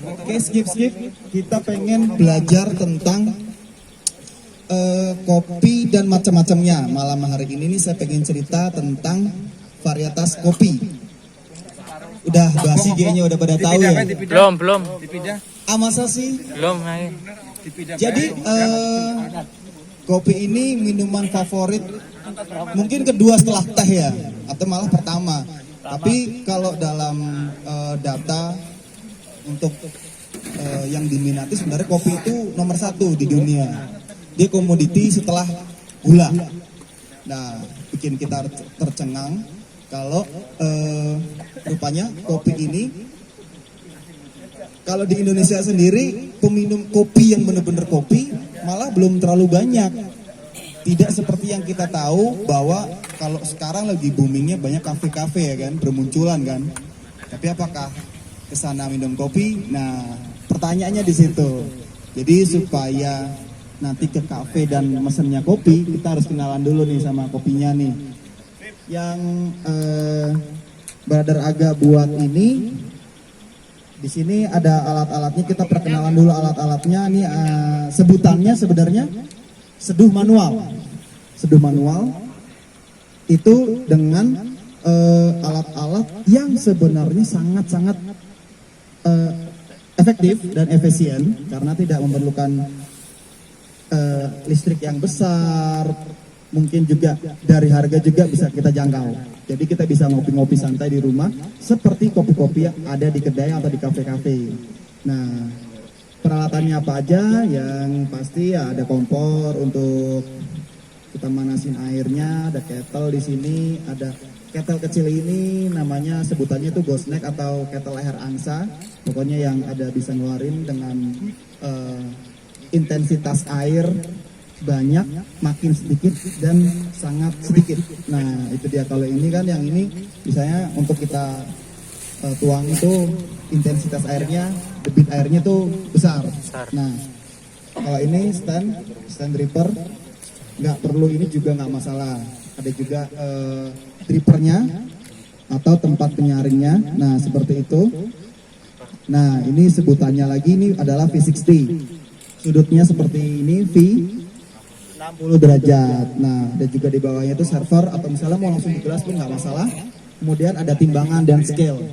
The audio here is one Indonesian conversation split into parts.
Oke, skip. Kita pengen belajar tentang kopi dan macam-macamnya. Malam hari ini nih saya pengen cerita tentang varietas kopi. Udah basi kayaknya udah pada tahu ya. Belum. Masa sih? Belum. Jadi kopi ini minuman favorit mungkin kedua setelah teh ya, atau malah pertama. Tapi kalau dalam data untuk yang diminati sebenarnya kopi itu nomor 1 di dunia. Dia komoditi setelah gula. Nah, bikin kita tercengang kalau rupanya kopi ini, kalau di Indonesia sendiri peminum kopi yang benar-benar kopi malah belum terlalu banyak. Tidak seperti yang kita tahu bahwa kalau sekarang lagi boomingnya banyak kafe-kafe ya kan, bermunculan kan. Tapi apakah kesana minum kopi? Nah, pertanyaannya di situ. Jadi supaya nanti ke kafe dan mesennya kopi, kita harus kenalan dulu nih sama kopinya nih. Yang Brother Aga buat ini, di sini ada alat-alatnya. Kita perkenalan dulu alat-alatnya. Nih sebutannya sebenarnya seduh manual. Seduh manual itu dengan alat-alat yang sebenarnya sangat-sangat efektif dan efisien karena tidak memerlukan listrik yang besar. Mungkin juga dari harga juga bisa kita jangkau. Jadi kita bisa ngopi-ngopi santai di rumah seperti kopi-kopi yang ada di kedai atau di kafe-kafe. Nah, peralatannya apa aja? Yang pasti ya ada kompor untuk kita manasin airnya, ada kettle di sini, ada kettle kecil ini namanya sebutannya itu ghost neck atau kettle leher angsa. Pokoknya yang ada bisa ngeluarin dengan intensitas air banyak, makin sedikit dan sangat sedikit. Nah, itu dia. Kalau ini kan yang ini misalnya untuk kita tuang itu intensitas airnya, debit airnya tuh besar. Nah, kalau ini stand dripper nggak perlu, ini juga nggak masalah. Ada juga drippernya atau tempat penyaringnya. Nah, seperti itu. Nah, ini sebutannya lagi ini adalah V60. Sudutnya seperti ini, V 60 derajat. Nah, dan juga di bawahnya itu server atau misalnya mau langsung di gelas pun nggak masalah. Kemudian ada timbangan dan scale.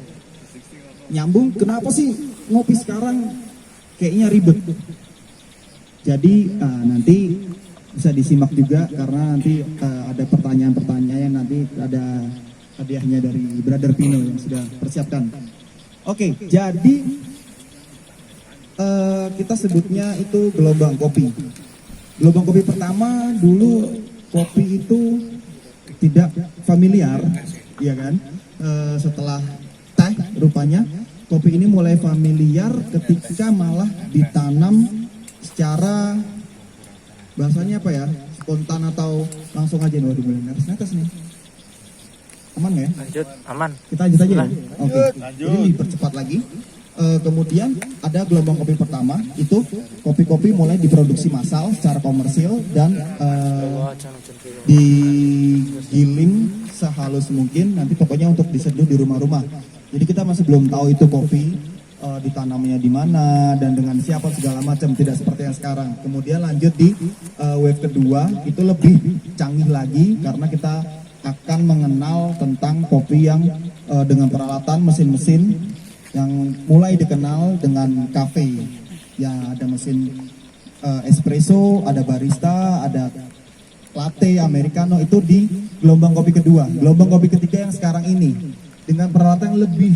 Nyambung, kenapa sih ngopi sekarang kayaknya ribet? Jadi nanti bisa disimak juga karena nanti ada pertanyaan-pertanyaan, nanti ada hadiahnya dari Brother Pino yang sudah persiapkan. Oke, jadi kita sebutnya itu gelombang kopi. Gelombang kopi pertama dulu kopi itu tidak familiar, ya kan? Setelah teh rupanya kopi ini mulai familiar ketika malah ditanam secara bahasanya apa ya, spontan atau langsung aja nih. Waduh, netes nih. Aman nggak ya? Lanjut, aman. Kita lanjut aja ya? Oke, jadi dipercepat lagi. Kemudian ada gelombang kopi pertama, itu kopi-kopi mulai diproduksi massal secara komersil dan digiling sehalus mungkin, nanti pokoknya untuk diseduh di rumah-rumah. Jadi kita masih belum tahu itu kopi ditanamnya di mana dan dengan siapa segala macam, tidak seperti yang sekarang. Kemudian lanjut di wave kedua, itu lebih canggih lagi karena kita akan mengenal tentang kopi yang dengan peralatan mesin-mesin yang mulai dikenal dengan kafe. Ya, ada mesin espresso, ada barista, ada latte, americano, itu di gelombang kopi kedua. Gelombang kopi ketiga yang sekarang ini dengan peralatan yang lebih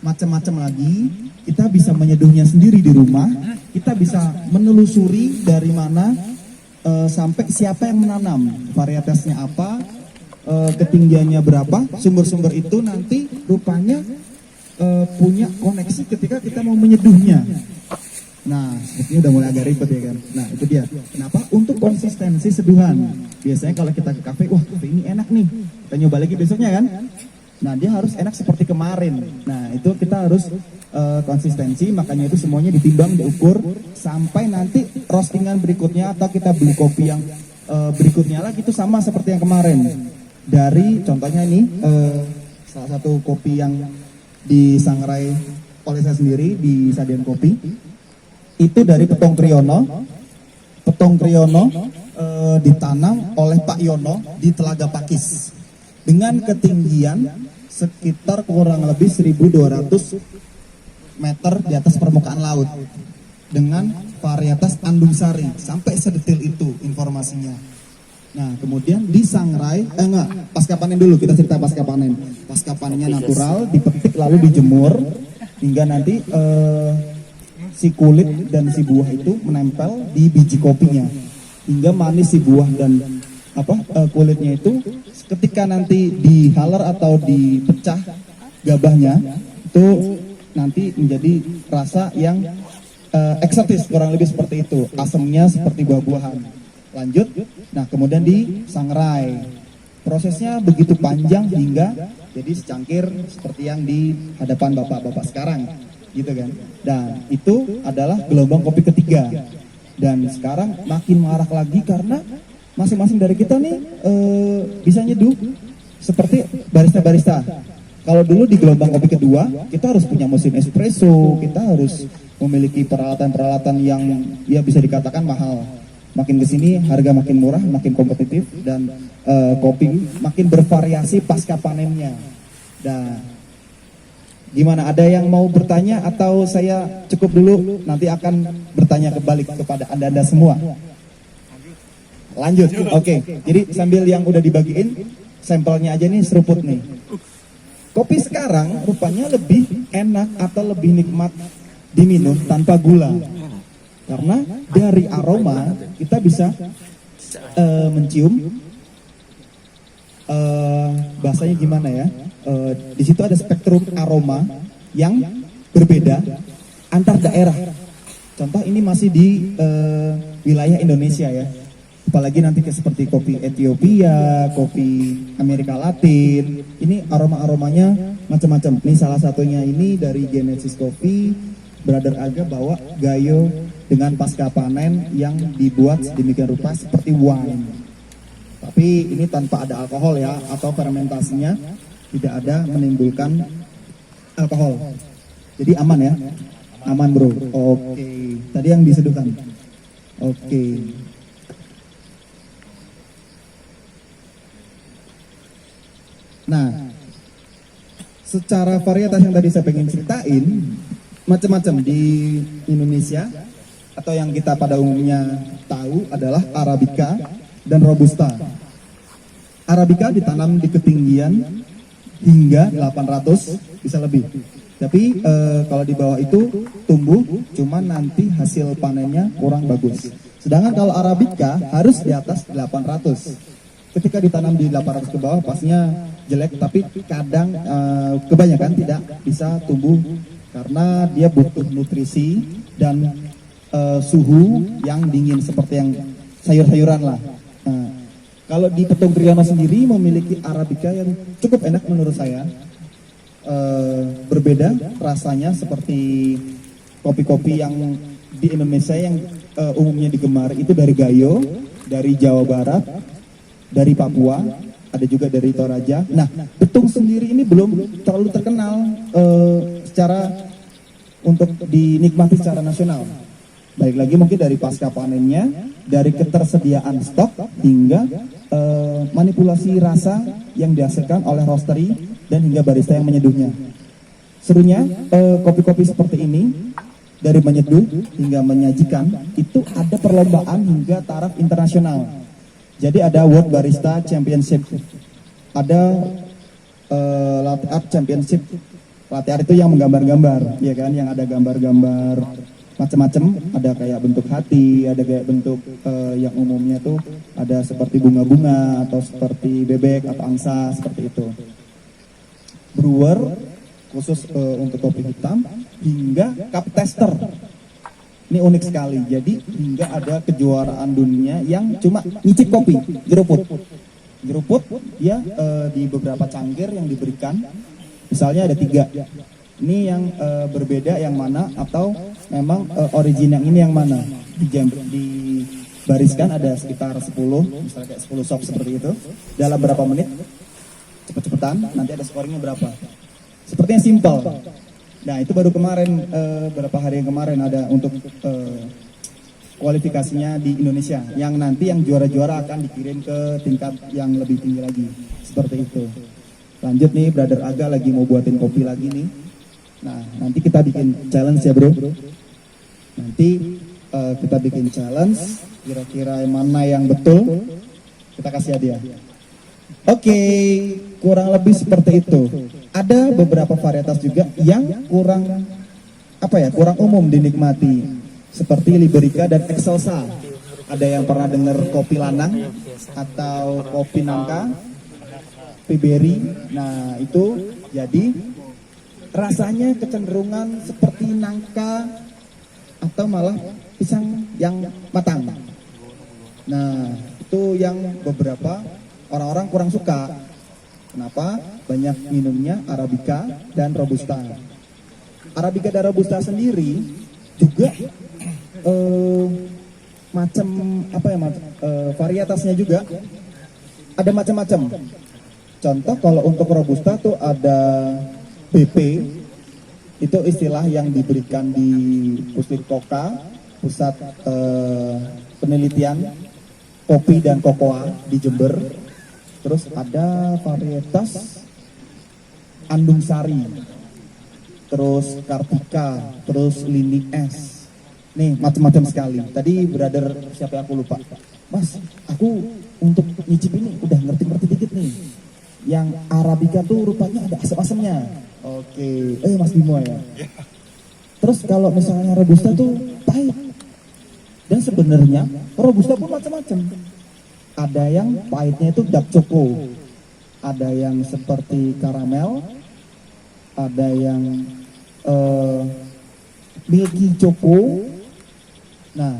macam-macam lagi, kita bisa menyeduhnya sendiri di rumah. Kita bisa menelusuri dari mana sampai siapa yang menanam, varietasnya apa, ketinggiannya berapa. Sumber-sumber itu nanti rupanya punya koneksi ketika kita mau menyeduhnya. Nah, sepertinya udah mulai agak ribet ya kan. Nah, itu dia. Kenapa? Untuk konsistensi seduhan. Biasanya kalau kita ke kafe, wah kafe ini enak nih, kita nyoba lagi besoknya kan. Nah, dia harus enak seperti kemarin. Nah, itu kita harus konsistensi, makanya itu semuanya ditimbang, diukur sampai nanti roastingan berikutnya atau kita beli kopi yang berikutnya lagi itu sama seperti yang kemarin. Dari contohnya ini salah satu kopi yang disangrai oleh saya sendiri di Sajian Kopi itu dari Petong Kriyono. Petong Kriyono ditanam oleh Pak Yono di Telaga Pakis dengan ketinggian sekitar kurang lebih 1.200 meter di atas permukaan laut dengan varietas Andung Sari, sampai sedetil itu informasinya. Nah, kemudian disangrai, pasca panen dulu, kita cerita pasca panen. Pasca panennya natural, dipetik lalu dijemur hingga nanti si kulit dan si buah itu menempel di biji kopinya hingga manis si buah dan kulitnya itu ketika nanti dihaler atau dipecah gabahnya itu nanti menjadi rasa yang eksotis, kurang lebih seperti itu, asamnya seperti buah-buahan. Lanjut, nah kemudian disangrai, prosesnya begitu panjang hingga jadi secangkir seperti yang di hadapan bapak-bapak sekarang, gitu kan. Dan itu adalah gelombang kopi ketiga. Dan sekarang makin marak lagi karena masing-masing dari kita nih bisa nyeduh seperti barista-barista. Kalau dulu di gelombang kopi kedua, kita harus punya mesin espresso, kita harus memiliki peralatan-peralatan yang ya bisa dikatakan mahal. Makin kesini harga makin murah, makin kompetitif, dan kopi makin bervariasi pasca panennya. Dan gimana, ada yang mau bertanya atau saya cukup dulu, nanti akan bertanya kembali kepada anda semua. Lanjut, oke. Jadi sambil yang udah dibagiin sampelnya aja nih, seruput nih. Kopi sekarang rupanya lebih enak atau lebih nikmat diminum tanpa gula. Karena dari aroma kita bisa mencium bahasanya gimana ya? Di situ ada spektrum aroma yang berbeda antar daerah. Contoh ini masih di wilayah Indonesia ya. Apalagi nanti seperti kopi Ethiopia, kopi Amerika Latin, ini aroma-aromanya macam-macam. Ini salah satunya ini dari Genesis Coffee, Brother Aga bawa Gayo dengan pasca panen yang dibuat sedemikian rupa seperti wine. Tapi ini tanpa ada alkohol ya, atau fermentasinya tidak ada menimbulkan alkohol. Jadi aman ya, aman bro. Oke, tadi yang diseduhkan. Oke. Nah, secara varietas yang tadi saya pengen ceritain, macam-macam di Indonesia, atau yang kita pada umumnya tahu adalah Arabica dan Robusta. Arabica ditanam di ketinggian hingga 800 bisa lebih. Tapi kalau di bawah itu tumbuh, cuman nanti hasil panennya kurang bagus. Sedangkan kalau Arabica harus di atas 800. Ketika ditanam di 800 ke bawah pastinya jelek, tapi kadang kebanyakan tidak bisa tumbuh karena dia butuh nutrisi dan suhu yang dingin seperti yang sayur-sayuran lah. Nah, kalau di Petong Kriyono sendiri memiliki Arabica yang cukup enak menurut saya. Berbeda rasanya seperti kopi-kopi yang di Indonesia yang umumnya digemari itu dari Gayo, dari Jawa Barat, dari Papua, ada juga dari Toraja. Nah, Petong sendiri ini belum terlalu terkenal secara untuk dinikmati secara nasional. Baik lagi mungkin dari pasca panennya, dari ketersediaan stok hingga manipulasi rasa yang dihasilkan oleh roastery dan hingga barista yang menyeduhnya. Serunya kopi-kopi seperti ini dari menyeduh hingga menyajikan itu ada perlombaan hingga taraf internasional. Jadi ada World Barista Championship, ada Latte Art Championship. Latte art itu yang menggambar-gambar, ya kan, yang ada gambar-gambar macam-macam, ada kayak bentuk hati, ada kayak bentuk yang umumnya tuh ada seperti bunga-bunga atau seperti bebek atau angsa seperti itu. Brewer khusus untuk kopi hitam hingga cup tester. Ini unik sekali. Jadi hingga ada kejuaraan dunia yang cuma nyicip kopi, jeruput. Jeruput ya di beberapa cangkir yang diberikan. Misalnya ada 3. Ini yang berbeda yang mana, atau memang origin yang ini yang mana. Dibariskan ada sekitar 10, misalnya kayak 10 shot seperti itu. Dalam berapa menit? Cepet-cepetan, nanti ada scoringnya berapa. Sepertinya simpel. Nah itu baru kemarin, beberapa hari yang kemarin ada untuk kualifikasinya di Indonesia, yang nanti yang juara-juara akan dikirim ke tingkat yang lebih tinggi lagi, seperti itu. Lanjut nih, Brother Aga lagi mau buatin kopi lagi nih. Nah nanti kita bikin challenge ya bro. Nanti kita bikin challenge, kira-kira mana yang betul kita kasih hadiah. Oke, kurang lebih seperti itu. Ada beberapa varietas juga yang kurang kurang umum dinikmati, seperti Liberica dan Excelsa. Ada yang pernah dengar kopi lanang atau kopi nangka, Piberi. Nah itu jadi rasanya kecenderungan seperti nangka atau malah pisang yang matang. Nah itu yang beberapa orang-orang kurang suka. Kenapa? Banyak minumnya Arabica dan Robusta. Arabica dan Robusta sendiri juga varietasnya juga ada macam-macam. Contoh kalau untuk Robusta tuh ada BP, itu istilah yang diberikan di Puslikoka, pusat penelitian kopi dan kokoa di Jember. Terus ada varietas Andung Sari, terus Kartika, terus Lini S. Nih macam-macam sekali. Tadi brother siapa aku lupa. Mas, aku untuk nyicip ini udah ngerti-ngerti dikit nih. Yang Arabica tuh rupanya ada asam-asamnya. Oke, Mas Bimo ya. Terus kalau misalnya Robusta tuh pahit. Dan sebenarnya Robusta pun macam-macam. Ada yang pahitnya itu dark choco, ada yang seperti karamel, ada yang milky choco. Nah,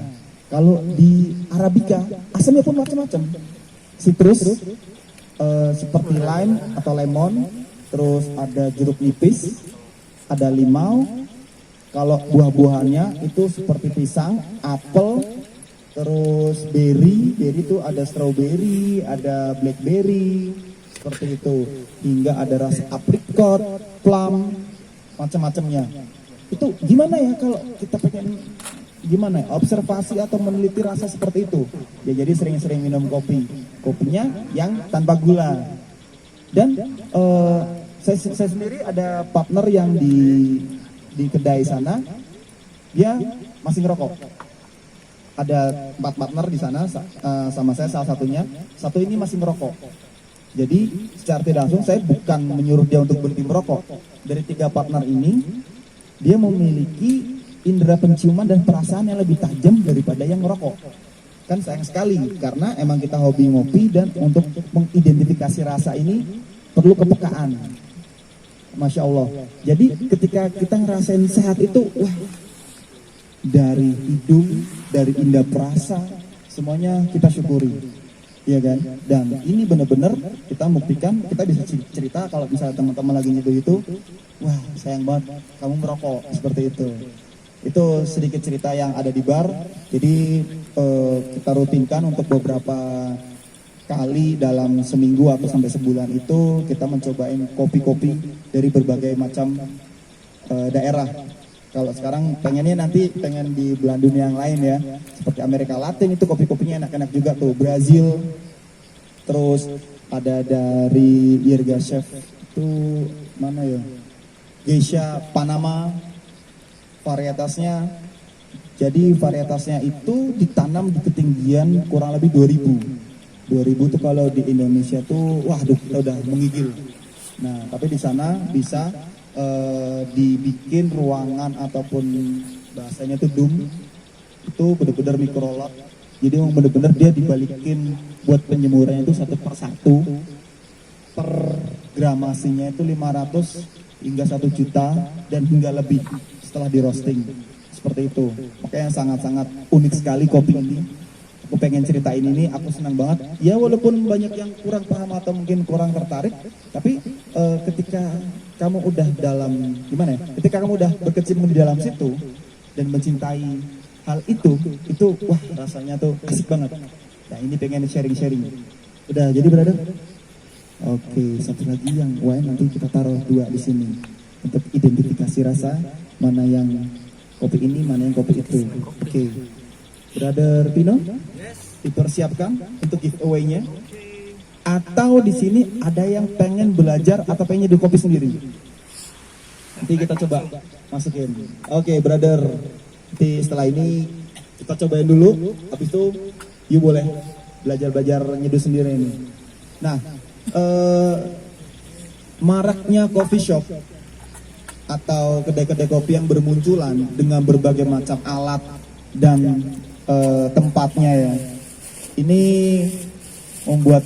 kalau di Arabica asamnya pun macam-macam. Citrus seperti lime atau lemon, terus ada jeruk nipis, ada limau. Kalau buah-buahannya itu seperti pisang, apel, terus berry itu ada strawberry, ada blackberry, seperti itu. Hingga ada rasa apricot, plum, macam-macamnya. Itu gimana ya kalau kita pengen observasi atau meneliti rasa seperti itu? Ya jadi sering-sering minum kopinya yang tanpa gula. Dan saya sendiri ada partner yang di kedai sana, dia masih ngerokok. Ada 4 partner di sana sama saya salah satunya. Satu ini masih merokok. Jadi secara tidak langsung saya bukan menyuruh dia untuk berhenti merokok. Dari 3 partner ini, dia memiliki indera penciuman dan perasaan yang lebih tajam daripada yang merokok. Kan sayang sekali, karena emang kita hobi ngopi dan untuk mengidentifikasi rasa ini perlu kepekaan. Masya Allah. Jadi ketika kita ngerasain sehat itu, wah, dari hidung, dari indera perasa, semuanya kita syukuri, ya kan? Dan ini benar-benar kita buktikan, kita bisa cerita kalau misalnya teman-teman lagi nyeduh itu, wah sayang banget kamu merokok, seperti itu. Itu sedikit cerita yang ada di bar. Jadi kita rutinkan untuk beberapa kali dalam seminggu atau sampai sebulan itu kita mencobain kopi-kopi dari berbagai macam daerah. Kalau sekarang pengen di belahan dunia yang lain ya, seperti Amerika Latin itu kopi-kopinya enak-enak juga tuh, Brazil. Terus ada dari Irga Chef itu mana ya, Geisha Panama, varietasnya. Jadi varietasnya itu ditanam di ketinggian kurang lebih 2000 tuh kalau di Indonesia tuh, waduh kita udah menggigil. Nah tapi di sana bisa dibikin ruangan ataupun bahasanya tuh dum, itu benar-benar mikrolot. Jadi memang benar-benar dia dibalikin buat penjemurannya itu 1 per 1. Per gramasinya itu 500 hingga 1 juta dan hingga lebih setelah di roasting. Seperti itu. Makanya sangat-sangat unik sekali kopi ini. Aku pengen ceritain ini, aku senang banget. Ya walaupun banyak yang kurang paham atau mungkin kurang tertarik, tapi ketika kamu udah ketika kamu udah berkecimpung di dalam situ dan mencintai hal itu wah rasanya tuh asik banget. Nah ini pengen sharing-sharing. Udah jadi brother? Oke, satu lagi yang wine nanti kita taruh 2 di sini. untuk identifikasi rasa, mana yang kopi ini, mana yang kopi itu. Oke. Brother Pino, dipersiapkan untuk giveaway-nya. Atau di sini ada yang pengen belajar atau pengen jadi kopi sendiri. Nanti kita coba masukin. Oke, brother. Nanti setelah ini kita cobain dulu. Habis itu, you boleh belajar nyeduh sendiri ini. Nah, maraknya coffee shop atau kedai-kedai kopi yang bermunculan dengan berbagai macam alat dan tempatnya ya. Ini membuat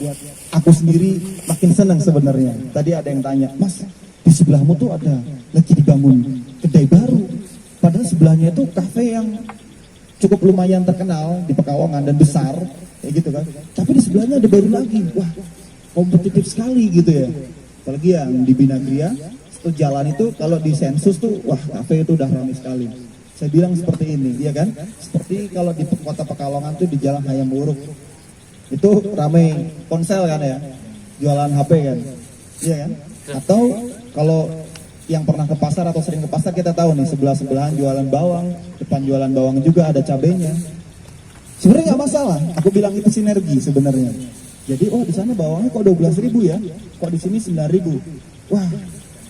aku sendiri makin senang sebenarnya. Tadi ada yang tanya, Mas, di sebelahmu tuh ada lagi dibangun kedai baru. Padahal sebelahnya itu kafe yang cukup lumayan terkenal di Pekalongan dan besar, kayak gitu kan. Tapi di sebelahnya ada baru lagi. Wah, kompetitif sekali gitu ya. Apalagi yang di Binagria, satu jalan itu kalau di sensus tuh, wah kafe itu udah ramai sekali. Saya bilang seperti ini, iya kan? Seperti kalau di kota Pekalongan tuh di Jalan Hayam Wuruk. Itu ramai ponsel kan ya, jualan HP kan, iya kan? Atau kalau yang pernah ke pasar atau sering ke pasar kita tahu nih sebelah-sebelahan jualan bawang, depan jualan bawang juga ada cabenya. Sebenarnya nggak masalah, aku bilang itu sinergi sebenarnya. Jadi oh di sana bawangnya kok 12.000 ya, kok di sini 9.000. Wah,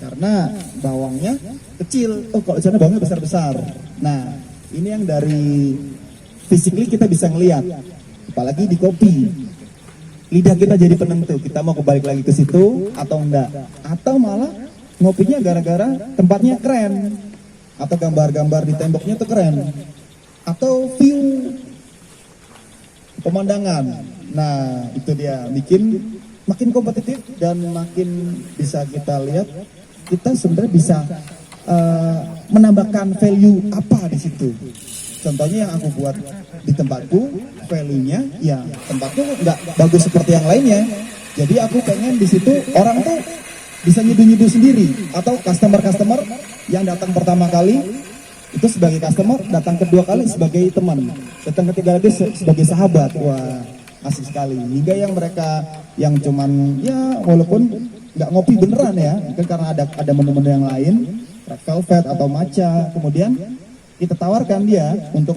karena bawangnya kecil, oh kalau di sana bawangnya besar-besar. Nah ini yang dari physically kita bisa ngelihat. Apalagi di kopi, lidah kita jadi penentu, kita mau kebalik lagi ke situ atau enggak, atau malah ngopinya gara-gara tempatnya keren, atau gambar-gambar di temboknya tuh keren, atau view pemandangan. Nah itu dia bikin makin kompetitif dan makin bisa kita lihat kita sebenarnya bisa menambahkan value apa di situ. Contohnya yang aku buat di tempatku, value-nya ya tempatku nggak bagus seperti yang lainnya. Jadi aku pengen di situ orang tuh bisa nyeduh-nyeduh sendiri, atau customer-customer yang datang pertama kali itu sebagai customer, datang kedua kali sebagai teman, datang ketiga lagi sebagai sahabat. Wah asik sekali. Hingga yang mereka yang cuman ya walaupun nggak ngopi beneran ya, mungkin karena ada menu-menu yang lain, red velvet atau matcha, kemudian kita tawarkan dia untuk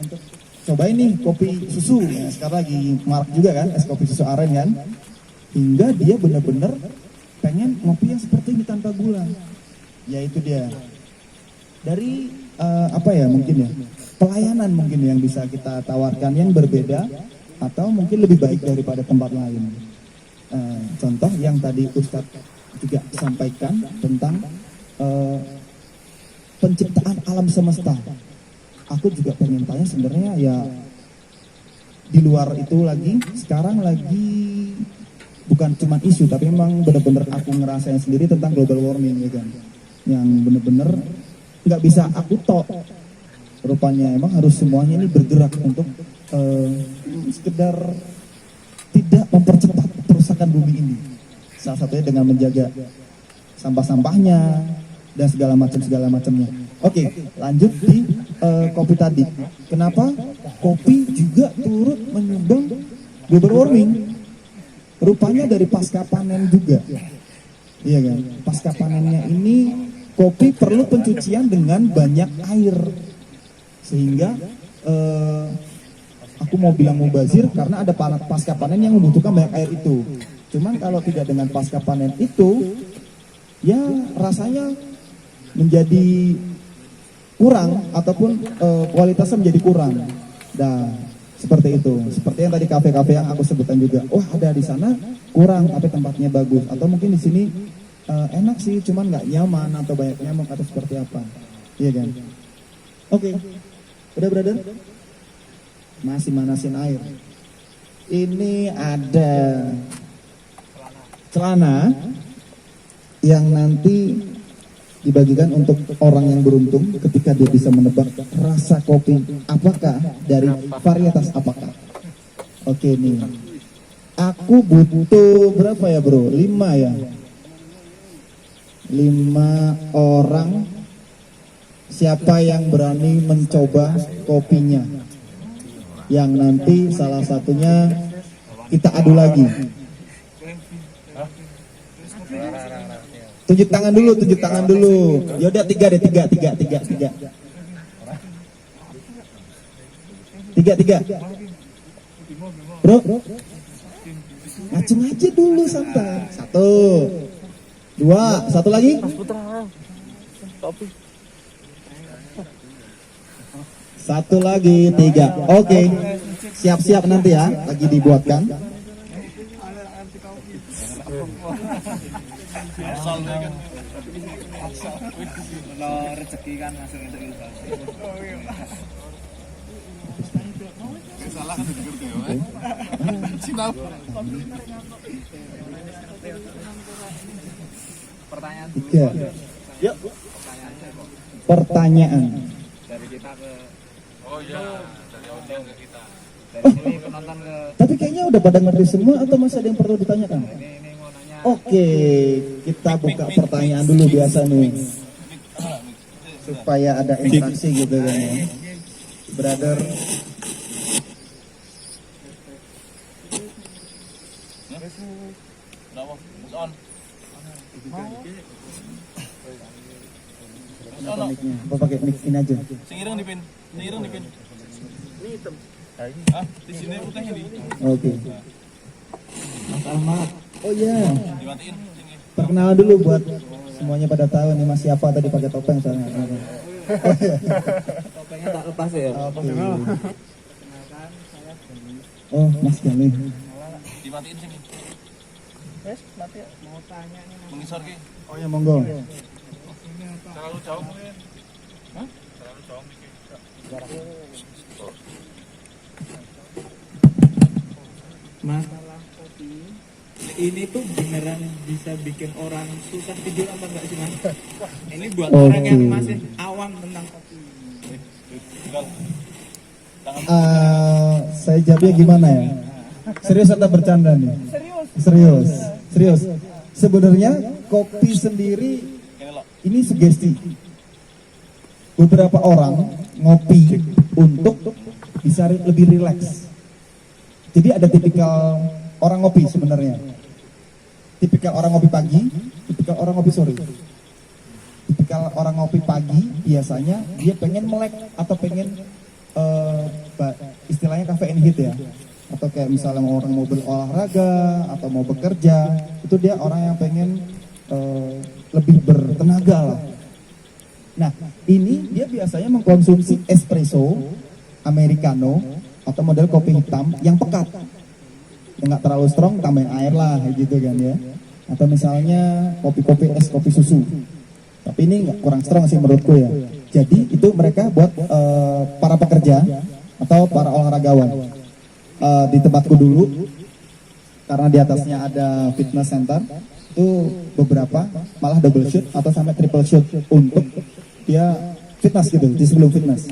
cobain nih kopi susu, ya, sekarang lagi marak juga kan, es kopi susu aren kan, hingga dia benar-benar pengen ngopi yang seperti ini tanpa gula. Ya itu dia. Dari apa ya mungkin ya, pelayanan mungkin yang bisa kita tawarkan yang berbeda atau mungkin lebih baik daripada tempat lain. Contoh yang tadi Ustadz juga sampaikan tentang penciptaan alam semesta. Aku juga pengen tanya sebenarnya ya di luar itu lagi, sekarang lagi bukan cuma isu tapi memang benar-benar aku ngerasain sendiri tentang global warming ya kan, yang benar-benar nggak bisa aku tok, rupanya emang harus semuanya ini bergerak untuk sekedar tidak mempercepat kerusakan bumi ini, salah satunya dengan menjaga sampah-sampahnya dan segala macamnya. Oke, lanjut di kopi tadi. Kenapa kopi juga turut menyumbang global warming? Rupanya dari pasca panen juga. Iya kan? Pasca panennya ini kopi perlu pencucian dengan banyak air. Sehingga aku mau bilang mubazir karena ada pasca panen yang membutuhkan banyak air itu. Cuman kalau tidak dengan pasca panen itu, ya rasanya menjadi kurang ataupun kualitasnya menjadi kurang. Nah, seperti itu. Seperti yang tadi kafe-kafe yang aku sebutkan juga. Wah, ada di sana kurang tapi tempatnya bagus. Atau mungkin di sini enak sih, cuman nggak nyaman atau banyak nyamuk atau seperti apa. Iya kan? Oke. Udah, brother? Masih manasin air. Ini ada celana yang nanti dibagikan untuk orang yang beruntung ketika dia bisa menebak rasa kopi apakah dari varietas apakah. Oke nih, aku butuh berapa ya bro? 5 ya, 5 orang. Siapa yang berani mencoba kopinya, yang nanti salah satunya kita adu lagi. Tunjuk tangan dulu, tunjuk tangan dulu. Ya udah tiga. Tiga. Bro, ngacung aja dulu santai. 1, 2, satu lagi. Satu lagi, 3. Oke, siap-siap nanti ya, lagi dibuatkan. Rezeki kan langsung itu salah kan ngerti ya. Pertanyaan dulu. 3. Yuk. Pertanyaan. Dari kita ke dari audiens ke kita. Dari Oh. sini penonton ke Tapi kayaknya udah pada ngerti semua atau masih ada yang perlu ditanyakan? ini mau nanya. Oke, kita buka pertanyaan dulu biasa nih. Supaya ada interaksi gitu kan ya. Brother. Apa mic-nya? Apa pakai mic ini aja? Sing ireng dipin. Ini hitam. Di sini putih ini. Oke. Mas Ahmad. Oh iya. Dimatiin. Perkenalan dulu buat semuanya pada tahu nih Mas siapa tadi pakai topeng soalnya. Topengnya tak lepas ya. Oke. Oh, Mas Gani. Dimatiin sini. Mati mau tanya nih. Mengisor ki. Oh ya monggo. Terlalu jauh mungkin. Terlalu jauh mikir. Masalah kopi ini tuh beneran bisa bikin orang susah tidur apa enggak sih Mas? Ini buat orang yang masih awam tentang kopi. Saya jawabnya gimana ya? Serius atau bercanda nih? Serius. Sebenarnya kopi sendiri ini sugesti. Beberapa orang ngopi untuk bisa lebih rileks. Jadi ada tipikal orang ngopi sebenarnya. Tipikal orang ngopi pagi, tipikal orang ngopi sore. Tipikal orang ngopi pagi biasanya dia pengen melek atau pengen istilahnya caffeine hit ya. Atau kayak misalnya orang mau berolahraga atau mau bekerja, itu dia orang yang pengen lebih bertenaga lah. Nah, ini dia biasanya mengkonsumsi espresso, americano, atau model kopi hitam yang pekat. Yang nggak terlalu strong, tambahin air lah, gitu kan ya. Atau misalnya kopi-kopi es, kopi susu. Tapi ini nggak kurang strong sih menurutku ya. Jadi itu mereka buat para pekerja atau para olahragawan. Di tempatku dulu, karena di atasnya ada fitness center, itu beberapa malah double shoot atau sampai triple shoot untuk dia fitness gitu, di sebelum fitness.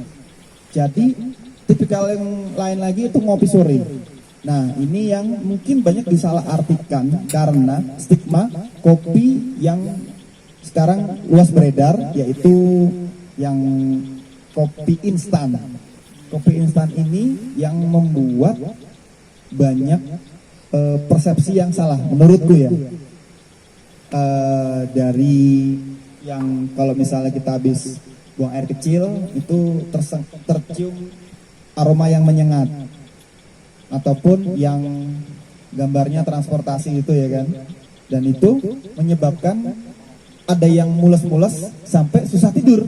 Jadi tipikal yang lain lagi itu ngopi sore. Nah ini yang mungkin banyak disalahartikan karena stigma kopi yang sekarang luas beredar, yaitu yang kopi instan. Kopi instan ini yang membuat banyak persepsi yang salah menurutku ya. Dari yang kalau misalnya kita habis buang air kecil itu tercium aroma yang menyengat, ataupun yang gambarnya transportasi itu ya kan, dan itu menyebabkan ada yang mules-mules sampai susah tidur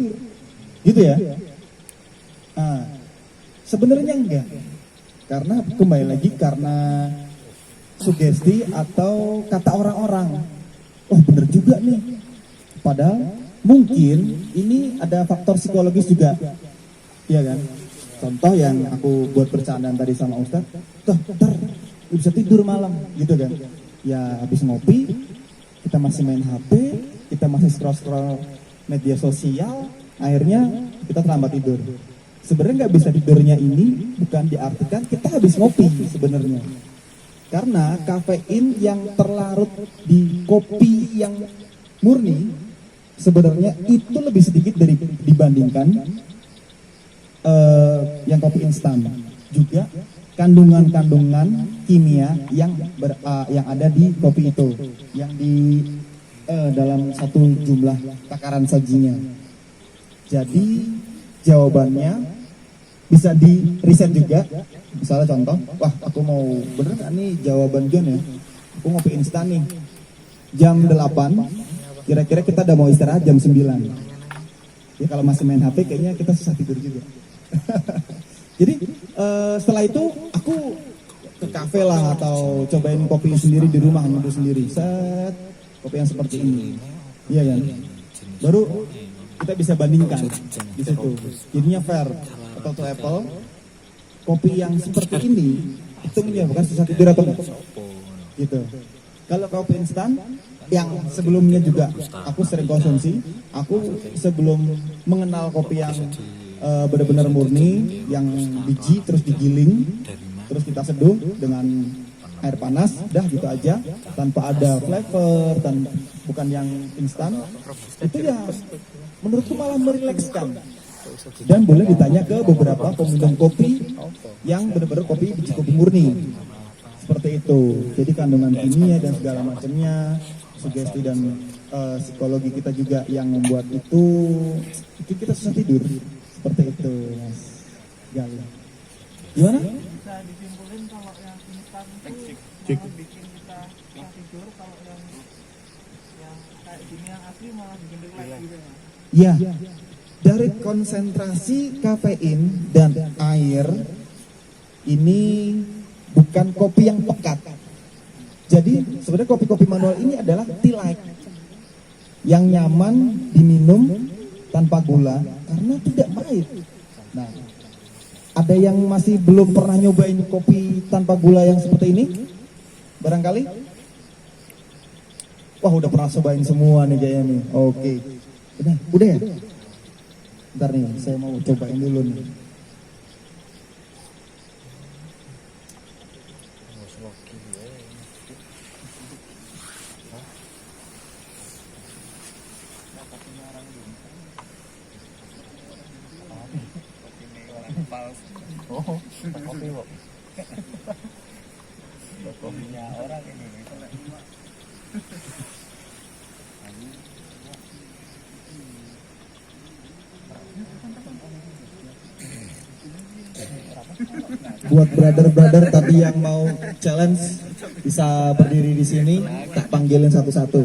gitu ya. Nah, sebenarnya enggak, karena kembali lagi karena sugesti atau kata orang-orang. Oh bener juga nih, padahal mungkin ini ada faktor psikologis juga, ya kan. Contoh yang aku buat bercandaan tadi sama Ustadz, ntar bisa tidur malam gitu kan. Ya habis ngopi, kita masih main HP, kita masih scroll-scroll media sosial, akhirnya kita terlambat tidur. Sebenarnya nggak bisa tidurnya ini bukan diartikan kita habis ngopi sebenarnya. Karena kafein yang terlarut di kopi yang murni sebenarnya itu lebih sedikit dibandingkan yang kopi instan. Juga kandungan-kandungan kimia yang ada di kopi itu, yang dalam satu jumlah takaran sajinya. Jadi jawabannya bisa di riset juga. Misalnya contoh, wah aku mau bener nggak nih jawaban John ya? Aku ngopi instan nih. Jam 8, kira-kira kita udah mau istirahat jam 9. Ya kalau masih main HP kayaknya kita susah tidur juga. Jadi setelah itu aku ke kafe lah atau cobain kopi sendiri di rumah, nyeduh sendiri. Set, kopi yang seperti ini. Iya kan? Baru kita bisa bandingkan di situ. Jadinya fair, apple to apple. Kopi yang seperti ini itu menyebabkan susah tidur atau enggak? Gitu. Kalau kopi instan yang sebelumnya juga aku sering konsumsi, aku sebelum mengenal kopi yang benar-benar murni, yang biji terus digiling, terus kita seduh dengan air panas, dah gitu aja, tanpa ada flavor, bukan yang instan, itu ya menurutku malah merilekskan. Dan boleh ditanya ke beberapa peminum kopi yang benar-benar kopi biji kopi murni, seperti itu. Jadi kandungan kimia dan segala macamnya, sugesti dan psikologi kita juga yang membuat itu kita susah tidur, seperti itu, Mas Gal. Gimana? Bisa disimpulin kalau yang instan itu malah bikin kita susah tidur, kalau yang kayak gini yang asli malah bikin relax gitu ya. Ya, dari konsentrasi kafein dan air ini bukan kopi yang pekat. Jadi sebenarnya kopi-kopi manual ini adalah tea light yang nyaman diminum tanpa gula karena tidak pahit. Nah, ada yang masih belum pernah nyobain kopi tanpa gula yang seperti ini? Barangkali? Wah, udah pernah cobain semua nih kayaknya nih. Oke. Udah ya? Bentar nih, saya mau cobain dulu nih. Oh, kopi kok. Kopinya orang ini. Buat brother-brother tadi yang mau challenge bisa berdiri di sini, tak panggilin satu-satu.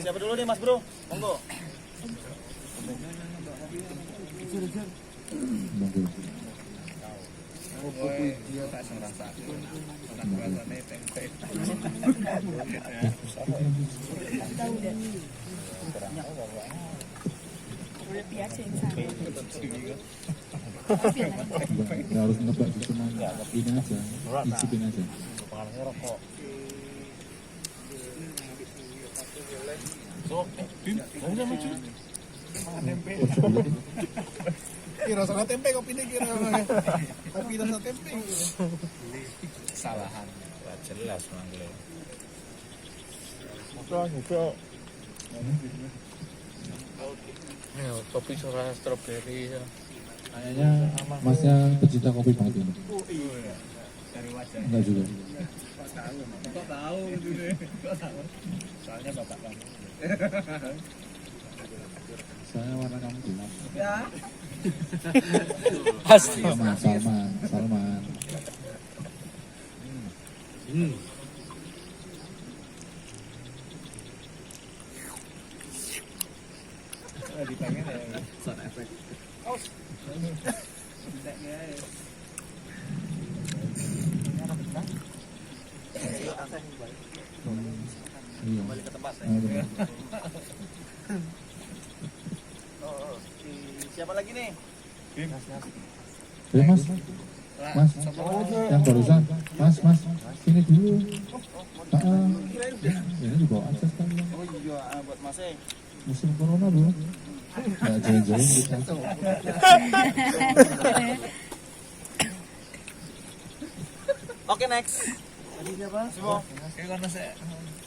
Siapa dulu nih Mas Bro? Monggo. Nggak harus nebak, cuma ini aja, icipin aja. Kira rasa tempe kopi ini kira kopi rasa tempe. Kesalahan, nggak jelas manggil. Ya, kopi suara stroberi ya. Kayaknya masnya pecinta kopi banget ini. Dari wajah. Enggak juga. Kok tahu gitu deh? Kok tahu? Soalnya bapak kamu. Saya warna kamu gelap. Ya. Pasti. Salman. Dipengen ya. Sound effect. Iya. tempat. Nah, itu. Siapa lagi nih? Mas, Mas, yang barusan, Mas, sini dulu. Ini dibawa aja sekalian. Oh iya, buat Masnya. Musim corona bro. Nggak jalan-jalan kita. Oke, next. Tadi siapa? Semua.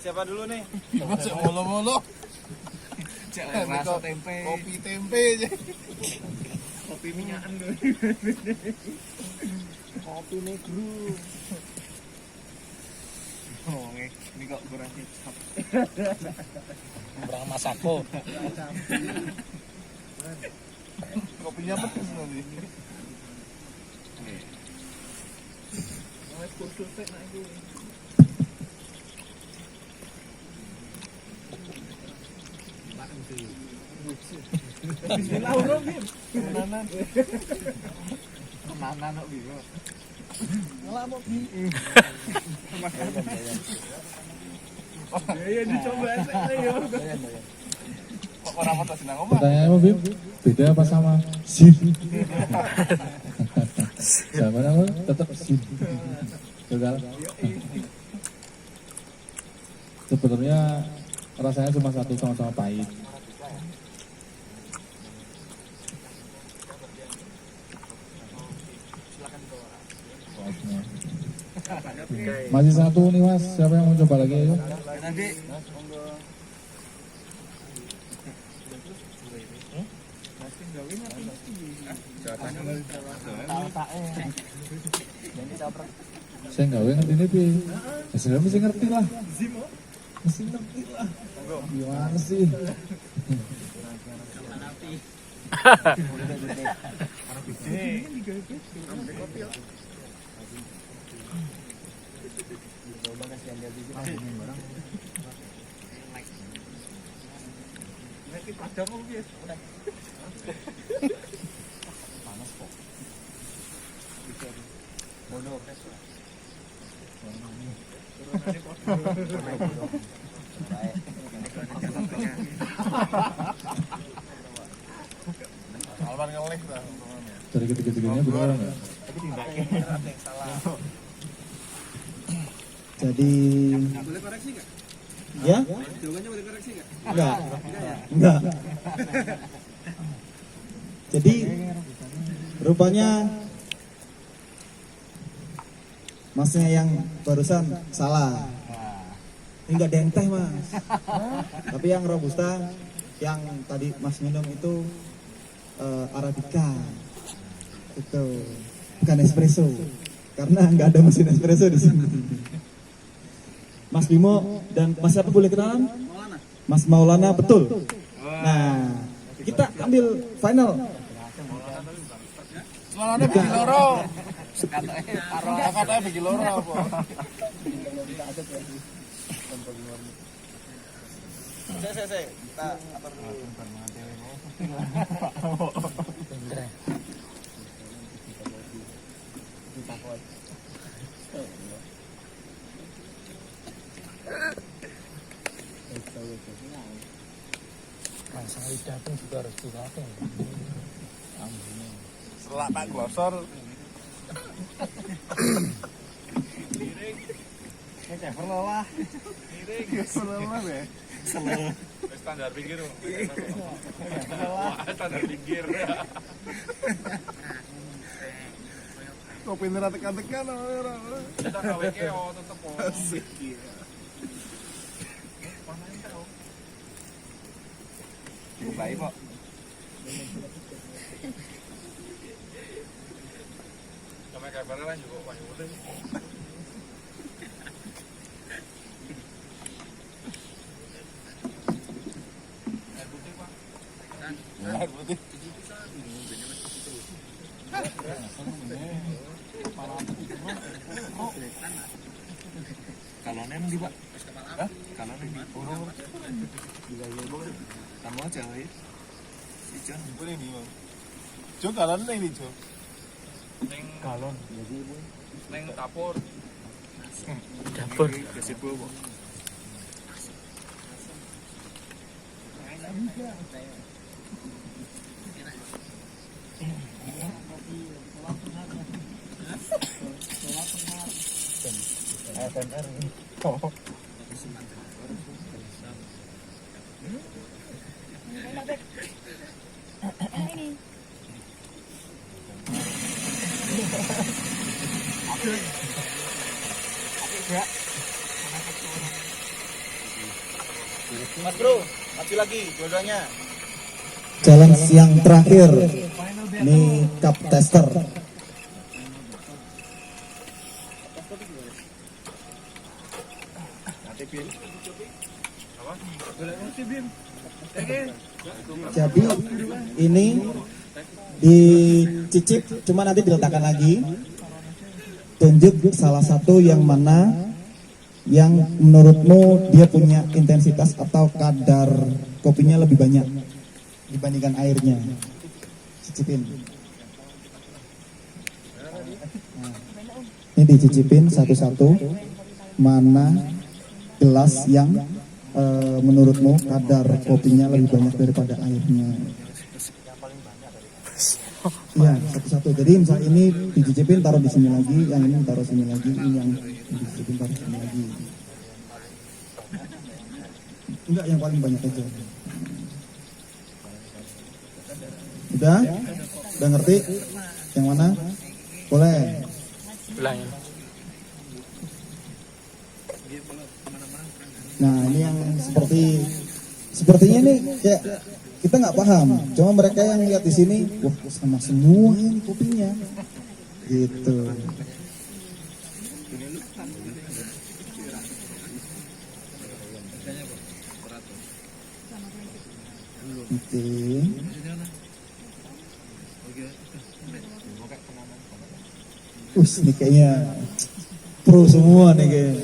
Siapa dulu nih? Masuk molo-molo. Rasa tempe. Kopi tempe aja. Kopi minyakan dulu. Kopi negro. Oh, ini kok kurang kecap. Kurang masako. Kopinya pedes nanti. Kursus nak aku. Bismillah bro, Nanan. Nanan kok gitu. Ngelamuk Bi. Ya dicoba aja. Kok orang foto senang omah? Pertanyaannya apa, Bim? Beda apa sama SIM? Zaman apa? Tetap SIM. Betul. Sebenarnya rasanya cuma satu, sama-sama pahit. Masih satu nih Mas, siapa yang mau coba lagi? Ayo. Nanti Saya nggak ngerti nih, Pi. Ya, saya mesti ngerti lah. Mesti ngerti lah. Gimana sih? Alvar ngelek dah. Dari ketiga-tiganya benar nggak? Jadi Boleh koreksi nggak? ya? Jawabannya boleh koreksi nggak? Enggak. Jadi rupanya Masnya yang barusan salah. Ini enggak denteh Mas. Tapi yang robusta yang tadi Mas minum itu Arabica. Itu bukan espresso. Karena nggak ada mesin espresso di sini. Mas Bimo dan Mas siapa boleh kenalan? Mas Maulana, betul. Nah, kita ambil final. Semalanya bikin loro. Katanya bikin loro apa? Saya. Kita atur dulu. Setelah tak glosor. Perlolah. Setelah be. Standar pinggir. Standar pinggir. Kopi ini tekan-tekan orang. Kita KWK tetep Asik. baik kok. Sama kayak barang juga banyak udah. Air putih. kalau nem di Pak. Kalau nem di Puro. Kamu aja wis. Si Jon. Boleh nih, Bang. Jo galon nih Jo. Neng Galon. neng dapur. Dapur. Kasih Bu, Pak. Mas bro, maju lagi dua-duanya. Challenge yang terakhir. Ini cup tester. Jadi ini dicicip, cuma nanti diletakkan lagi. Tunjuk salah satu yang mana yang menurutmu dia punya intensitas atau kadar kopinya lebih banyak dibandingkan airnya. Cicipin. Nah, ini dicicipin satu-satu mana gelas yang menurutmu kadar kopinya lebih banyak daripada airnya. Iya, satu-satu. Jadi misal ini dicicipin taruh di sini lagi, yang ini taruh sini lagi, ini yang dicicipin taruh sini lagi. Enggak, yang paling banyak aja. Udah? Udah ngerti? Yang mana? Boleh. Nah, ini yang sepertinya ini kayak kita nggak paham. Cuma mereka yang lihat di sini, wah sama semua ini kopinya, gitu. Oke. Ini kayaknya pro semua nih kayaknya.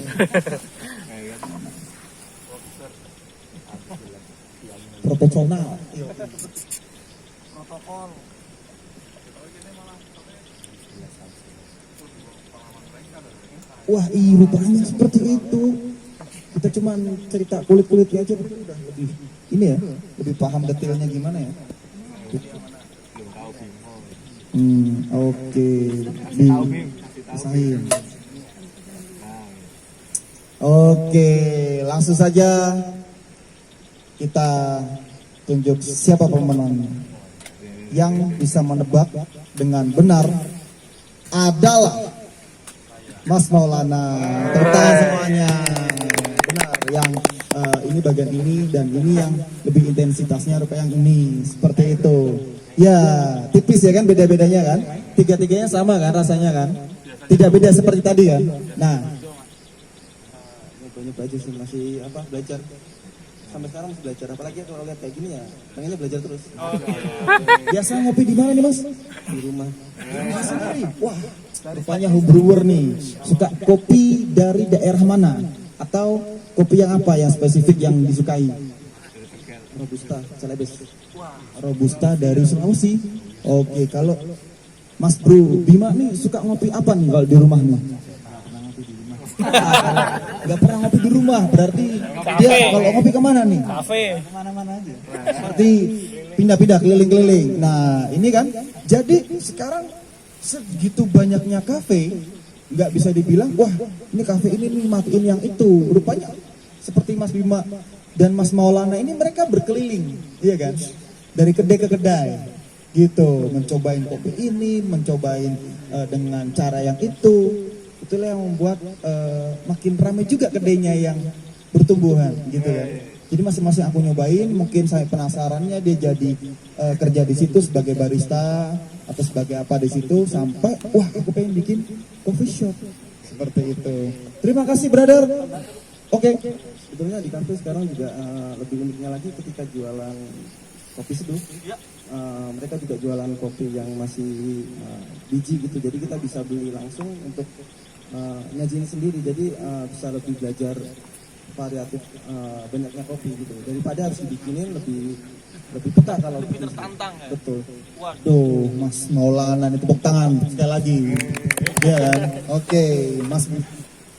Profesional. Protokol. Wah, iya rupanya seperti itu. Kita cuma cerita kulit-kulitnya aja udah lebih ini ya, lebih paham detailnya gimana ya. Oke. Dipisahin. Oke, langsung saja kita tunjuk siapa pemenang yang bisa menebak dengan benar adalah Mas Maulana. Tepuk tangan semuanya. Benar, yang ini bagian ini dan ini yang lebih intensitasnya rupanya yang ini seperti itu. Ya, tipis ya kan, beda-bedanya kan. Tiga-tiganya sama kan rasanya kan. Tidak beda seperti tadi kan. Nah, nyoba aja sih, masih belajar. Sampai sekarang masih belajar, apalagi kalau lihat kayak gini ya pengennya belajar terus. Biasa ngopi di mana nih Mas? Di rumah. Di rumah sendiri. Wah, rupanya home brewer nih. Suka kopi dari daerah mana? Atau kopi yang apa yang spesifik yang disukai? Robusta, Celebes. Robusta dari Sulawesi. Oke, kalau Mas Bro Bima nih suka ngopi apa nih kalau di rumah nih? Gak pernah ngopi di rumah, berarti dia kalau ngopi kemana nih? Kafe. Kemana-mana aja. Seperti pindah-pindah keliling-keliling. Nah ini kan, jadi sekarang segitu banyaknya kafe, nggak bisa dibilang, wah ini kafe ini nih matiin yang itu. Rupanya seperti Mas Bima dan Mas Maulana ini mereka berkeliling, iya kan? Dari kedai ke kedai, gitu, mencobain kopi ini, mencobain dengan cara yang itu. Itulah yang membuat makin ramai juga kedainya yang bertumbuhan gitu kan. Jadi masing-masing aku nyobain, mungkin saya penasarannya dia jadi kerja di situ sebagai barista atau sebagai apa di situ sampai wah aku pengen bikin coffee shop seperti itu. Terima kasih brother. Oke. Sebetulnya di kafe sekarang juga lebih uniknya lagi ketika jualan kopi seduh. Mereka juga jualan kopi yang masih biji gitu. Jadi kita bisa beli langsung untuk nyajin sendiri, jadi bisa lebih belajar variatif banyaknya kopi gitu daripada harus dibikinin lebih peka kalau lebih tertantang ya. Betul. Tuh Mas Maulana nih, tepuk tangan sekali lagi. Iya kan? Oke, Mas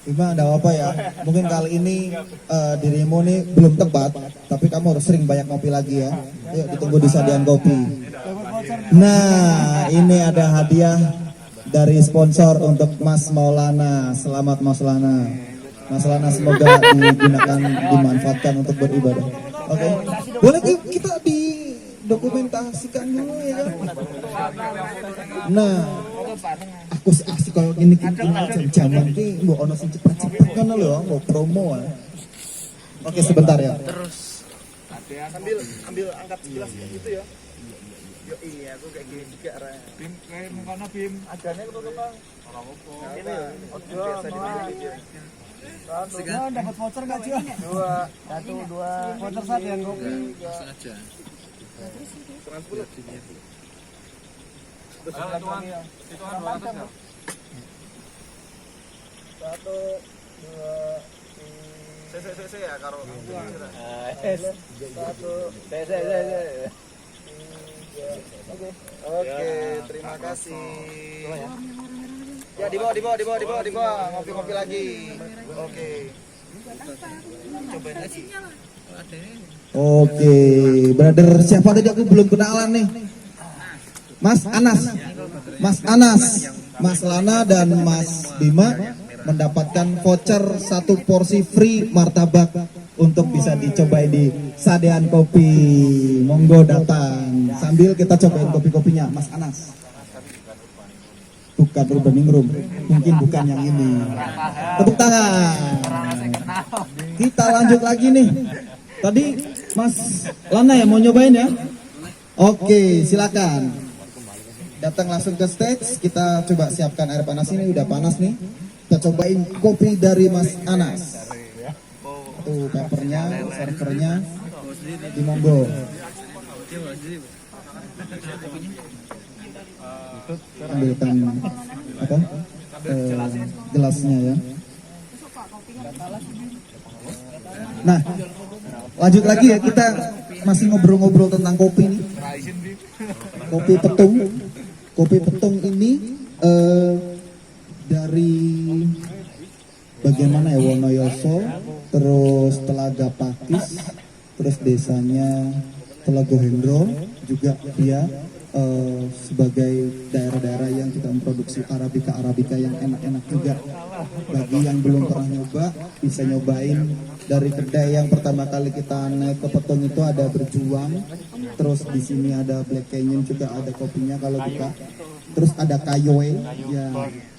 Bima, enggak apa-apa ya. Mungkin kali ini dirimu nih belum tepat, tapi kamu harus sering banyak ngopi lagi ya. Yuk ditunggu di Sadean Kopi. Nah, ini ada hadiah dari sponsor untuk Mas Maulana. Selamat Mas Maulana. Mas Maulana semoga digunakan, dimanfaatkan untuk beribadah. Oke. Boleh kita didokumentasikan dulu ya kan? Nah, aku sih asik kalau gini jam-jaman ini mbok ono sing cepet-cepet kan lho, mbok promo. Oke, sebentar ya. Terus Ambil angkat gelas gitu ya. Yo iya, aku kayak gini juga Ra. Bim kayak mukanya Bim. Ajarnya ketutupan. Ora apa-apa. Ini ya. Biasa di video. Dapat voucher enggak, Cio? 2 voucher Sadean Kopi. Langsung aja. Setengah 10. Terus Tuan, ya. itu kan 200 ya? 1 2 saya ya karo. Oke, terima kasih. Ya dibawa ngopi-ngopi lagi. Oke. Cobain lagi. Oke, brother siapa tadi aku belum kenalan nih. Mas Anas, Mas Lana dan Mas Bima mendapatkan voucher 1 porsi free martabak untuk bisa dicobain di Sadean Kopi. Monggo datang sambil kita cobain kopi-kopinya, Mas Anas. Bukan Urbaning Room, mungkin bukan yang ini. Tepuk tangan. Kita lanjut lagi nih. Tadi Mas Lana ya mau nyobain ya? Oke, silakan. Datang langsung ke stage, kita coba siapkan air panas ini, udah panas nih. Kita cobain kopi dari Mas Anas. Tuh papernya, servernya, di monggo. Ambilkan apa? Gelasnya ya. Nah, lanjut lagi ya, kita masih ngobrol-ngobrol tentang kopi nih. Kopi Petung. Kopi Petung ini dari bagaimana ya, Wonoyoso, terus Telaga Pakis, terus desanya Telaga Hendro, juga dia sebagai daerah-daerah yang kita memproduksi Arabica yang enak-enak juga. Bagi yang belum pernah nyoba, bisa nyobain dari kedai yang pertama kali kita naik ke Petung itu ada Berjuang, terus di sini ada Black Canyon juga ada kopinya kalau buka, terus ada Kayoe, ya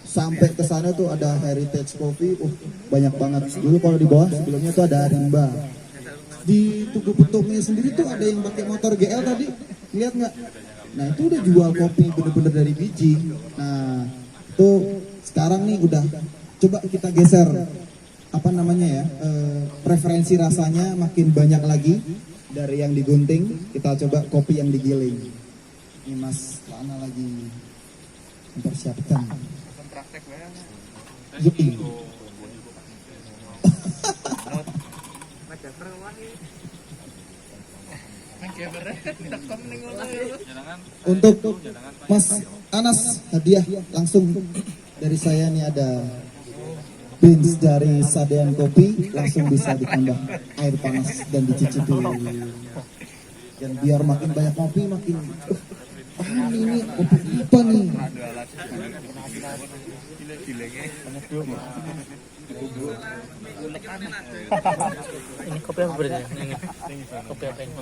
sampai ke sana tuh ada Heritage Coffee, banyak banget. Dulu kalau di bawah sebelumnya tuh ada Rimba. Di Tugu Petungnya sendiri tuh ada yang pakai motor GL tadi, lihat nggak? Nah itu udah jual kopi bener-bener dari biji. Nah itu sekarang nih udah coba kita geser apa namanya ya, preferensi rasanya makin banyak lagi dari yang digunting. Kita coba kopi yang digiling. Ini Mas Lana lagi mempersiapkan. Yupi. Untuk Mas Anas hadiah langsung dari saya nih, ada beans dari Sadean Kopi, langsung bisa ditambah air panas dan dicicipi. Dan biar makin banyak kopi makin ini kopi apa nih? Ini kopi apa berarti? Kopi apa ini?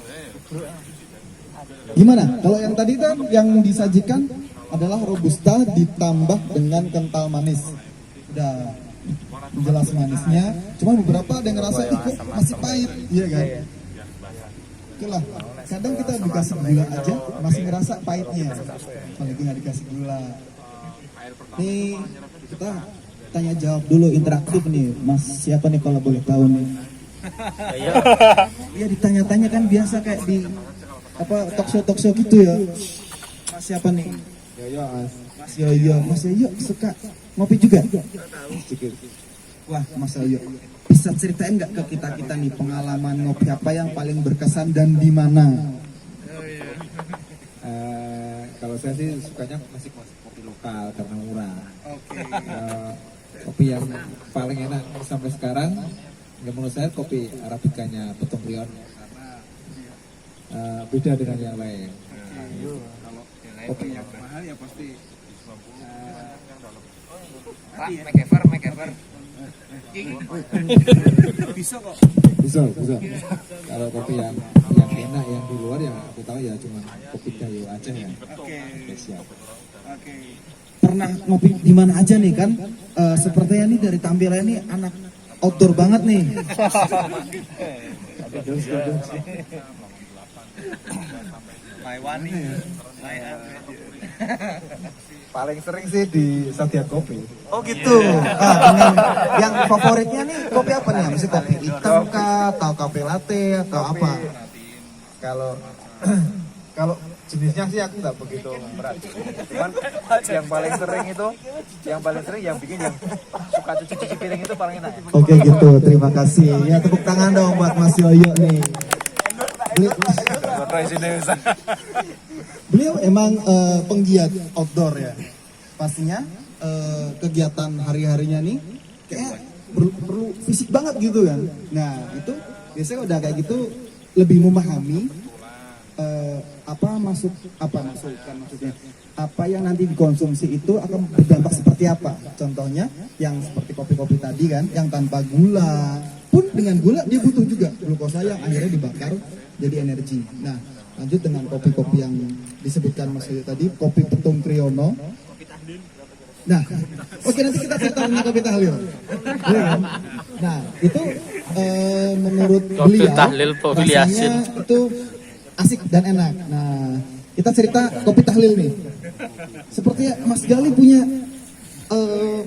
Gimana? Kalau yang tadi kan yang disajikan adalah robusta ditambah dengan kental manis. Udah jelas manisnya. Cuma beberapa ada yang ngerasa itu masih pahit, iya kan? Oke lah. Kadang kita dikasih gula aja masih ngerasa pahitnya. Apalagi nggak dikasih gula. Nih kita tanya jawab dulu interaktif nih, Mas siapa nih kalau boleh tahu nih? Iya ditanya-tanya kan biasa kayak di apa talkshow gitu ya. Mas siapa nih? Mas Yoyo suka ngopi juga? Wah Mas Yoyo, bisa ceritain nggak ke kita nih pengalaman ngopi apa yang paling berkesan dan di mana? Kalau saya sih sukanya masih kopi lokal karena murah. kopi yang paling enak sampai sekarang ya menurut saya kopi Arabikanya Petung Rion karena beda dengan yang lain. Kalau kopi yang mahal ya pasti McEver. Bisa kok. bisa. Kalau kopi yang enak yang di luar yang aku tahu ya cuma kopi Dayo aja ya. Spesial. Pernah ngopi di mana aja nih kan? Sepertinya nih dari tampilannya nih anak outdoor banget nih. Paling sering sih di Satiat Kopi. Oh gitu. Dengan yang favoritnya nih kopi apa nih? Mesti kopi hitam kah, atau kopi latte atau apa? Kalau kalau jenisnya sih aku nggak begitu berat. Cuman yang paling sering yang bikin yang suka cuci piring itu paling enak. Oke gitu, terima kasih. Ya tepuk tangan dong buat Mas Yoyo nih. Beliau emang penggiat outdoor ya. Pastinya kegiatan hari-harinya nih kayak perlu fisik banget gitu kan. Nah itu biasanya udah kayak gitu lebih memahami apa yang nanti dikonsumsi itu akan berdampak seperti apa. Contohnya yang seperti kopi-kopi tadi kan, yang tanpa gula pun dengan gula dia butuh juga glukosa yang akhirnya dibakar jadi energi. Nah lanjut dengan kopi-kopi yang disebutkan Mas Yoyo tadi, kopi Petung Kriyono. Nah, oke nanti kita cerita tentang kopi tahlil. Ya kan? Nah itu menurut beliau rasanya itu asik dan enak. Nah kita cerita kopi tahlil nih. Sepertinya Mas Gali punya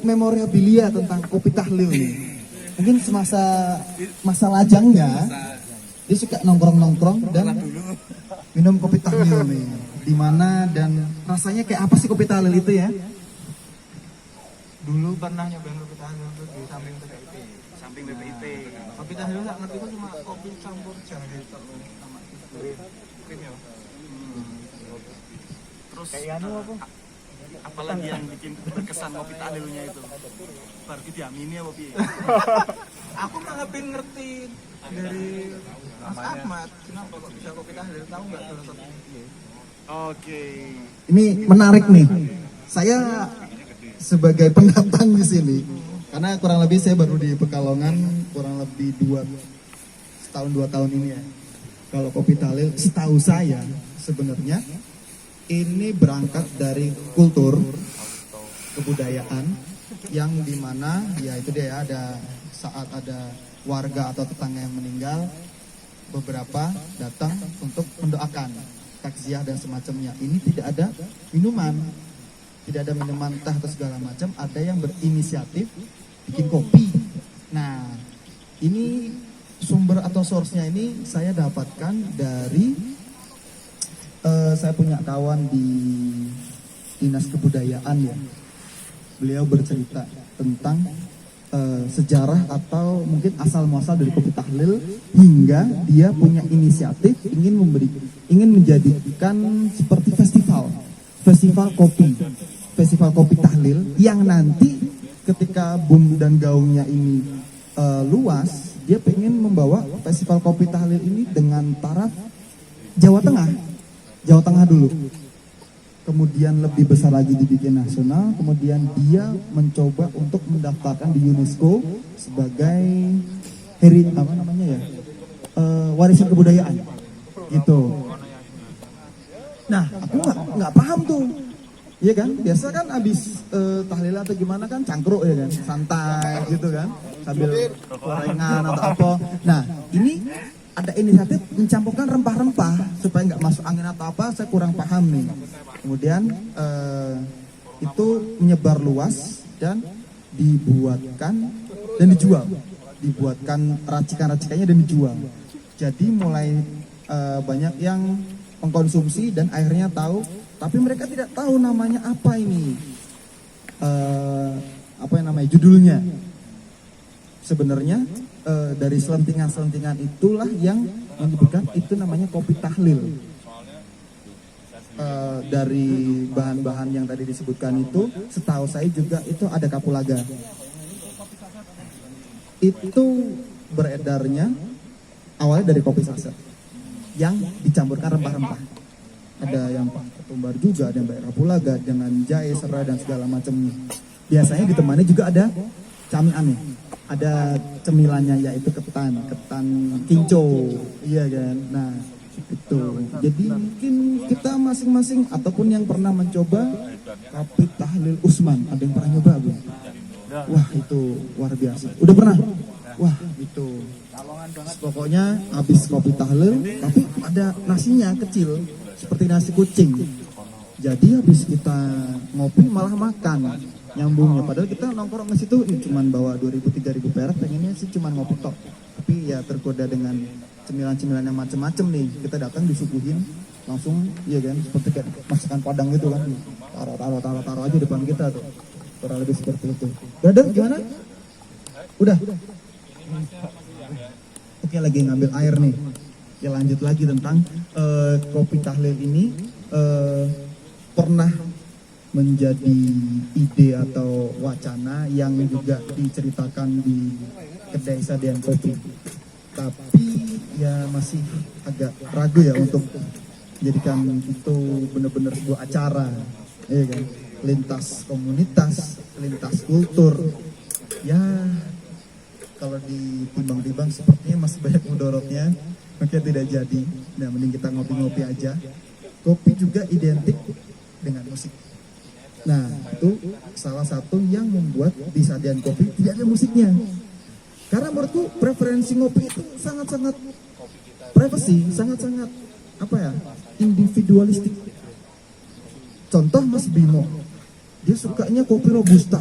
memorabilia tentang kopi tahlil nih. Mungkin masa lajangnya dia suka nongkrong dan minum kopi tahlil nih. Di mana dan rasanya kayak apa sih kopi tahlil itu ya? Dulu pernah nyobain kopi tahlil tuh di samping BPIP. Kopi tahlil nggak ngerti itu cuma kopi campur jahe sama krim ya. Terus kayak anu apa? Apalagi yang bikin berkesan kopi tahlilnya itu? Baru diamini apa piye? Aku malah pengen ngerti dari Mas Ahmad, kenapa kok bisa kopi tahlil? Tahu nggak filosofinya? Oke. Ini menarik nih. Saya sebagai pendatang di sini, karena kurang lebih saya baru di Pekalongan kurang lebih 2 tahun ini ya. Kalau kopi tahlil, setahu saya sebenarnya ini berangkat dari kultur kebudayaan yang dimana ya itu dia ada saat ada warga atau tetangga yang meninggal, beberapa datang untuk mendoakan takziah dan semacamnya. Ini tidak ada minuman, tidak ada minuman teh atau segala macam, ada yang berinisiatif bikin kopi. Nah, ini sumber atau source-nya ini saya dapatkan dari saya punya kawan di Dinas Kebudayaan ya. Beliau bercerita tentang sejarah atau mungkin asal muasal dari kopi tahlil hingga dia punya inisiatif ingin menjadikan seperti festival kopi tahlil yang nanti ketika boom dan gaungnya ini luas, dia pengen membawa festival kopi tahlil ini dengan taraf Jawa Tengah dulu, kemudian lebih besar lagi dibikin nasional, kemudian dia mencoba untuk mendaftarkan di UNESCO sebagai warisan kebudayaan gitu. Nah aku nggak paham tuh, iya kan, biasa kan abis tahlil atau gimana kan cangkruk ya kan, santai gitu kan, sambil gorengan atau apa. Nah ini ada inisiatif mencampurkan rempah-rempah supaya nggak masuk angin atau apa, saya kurang paham nih. Kemudian itu menyebar luas dan dibuatkan dan dibuatkan racikan-racikannya dan dijual. Jadi mulai banyak yang mengkonsumsi dan akhirnya tahu, tapi mereka tidak tahu namanya apa ini, judulnya. Sebenarnya dari selentingan-selentingan itulah yang menyebutkan itu namanya kopi tahlil. Dari bahan-bahan yang tadi disebutkan itu, setahu saya juga itu ada kapulaga. itu beredarnya awalnya dari kopi saset yang dicampurkan rempah-rempah. Ada yang pakai ketumbar juga, ada yang pakai kapulaga dengan jahe, serai dan segala macamnya. Biasanya ditemani juga ada camilan nih. Ada cemilannya yaitu ketan kinco. Iya kan? Nah, itu. Jadi mungkin kita masing-masing ataupun yang pernah mencoba kopi tahlil Usman, ada yang pernah nyoba, Bu? Wah, itu luar biasa. Udah pernah? Wah, itu. Pokoknya habis kopi tahlil, tapi ada nasinya kecil, seperti nasi kucing. Jadi habis kita ngopi malah makan, nyambungnya. Padahal kita nongkrong ke situ, cuman bawa 2.000-3.000 perak, pengennya sih cuman ngopi tok. Tapi ya tergoda dengan cemilan-cemilan yang macem-macem nih. Kita datang disuguhin langsung, iya kan, seperti kayak masakan Padang gitu kan. Taruh aja depan kita tuh. Kurang lebih seperti itu. Brother, gimana? Udah? Oke, lagi ngambil air nih. Ya lanjut lagi tentang kopi tahlil ini pernah menjadi ide atau wacana yang juga diceritakan di kedai sajian kopi. Tapi ya masih agak ragu ya untuk menjadikan itu benar-benar sebuah acara, ya kan? Lintas komunitas, lintas kultur. Ya kalau ditimbang-timbang sepertinya masih banyak mudorotnya, makanya tidak jadi. Nah, mending kita ngopi-ngopi aja. Kopi juga identik dengan musik. Nah, itu salah satu yang membuat di sajian kopi tidak ada musiknya. Karena menurutku preferensi ngopi itu sangat-sangat privacy, sangat-sangat apa ya, individualistik. Contoh Mas Bimo, dia sukanya kopi robusta.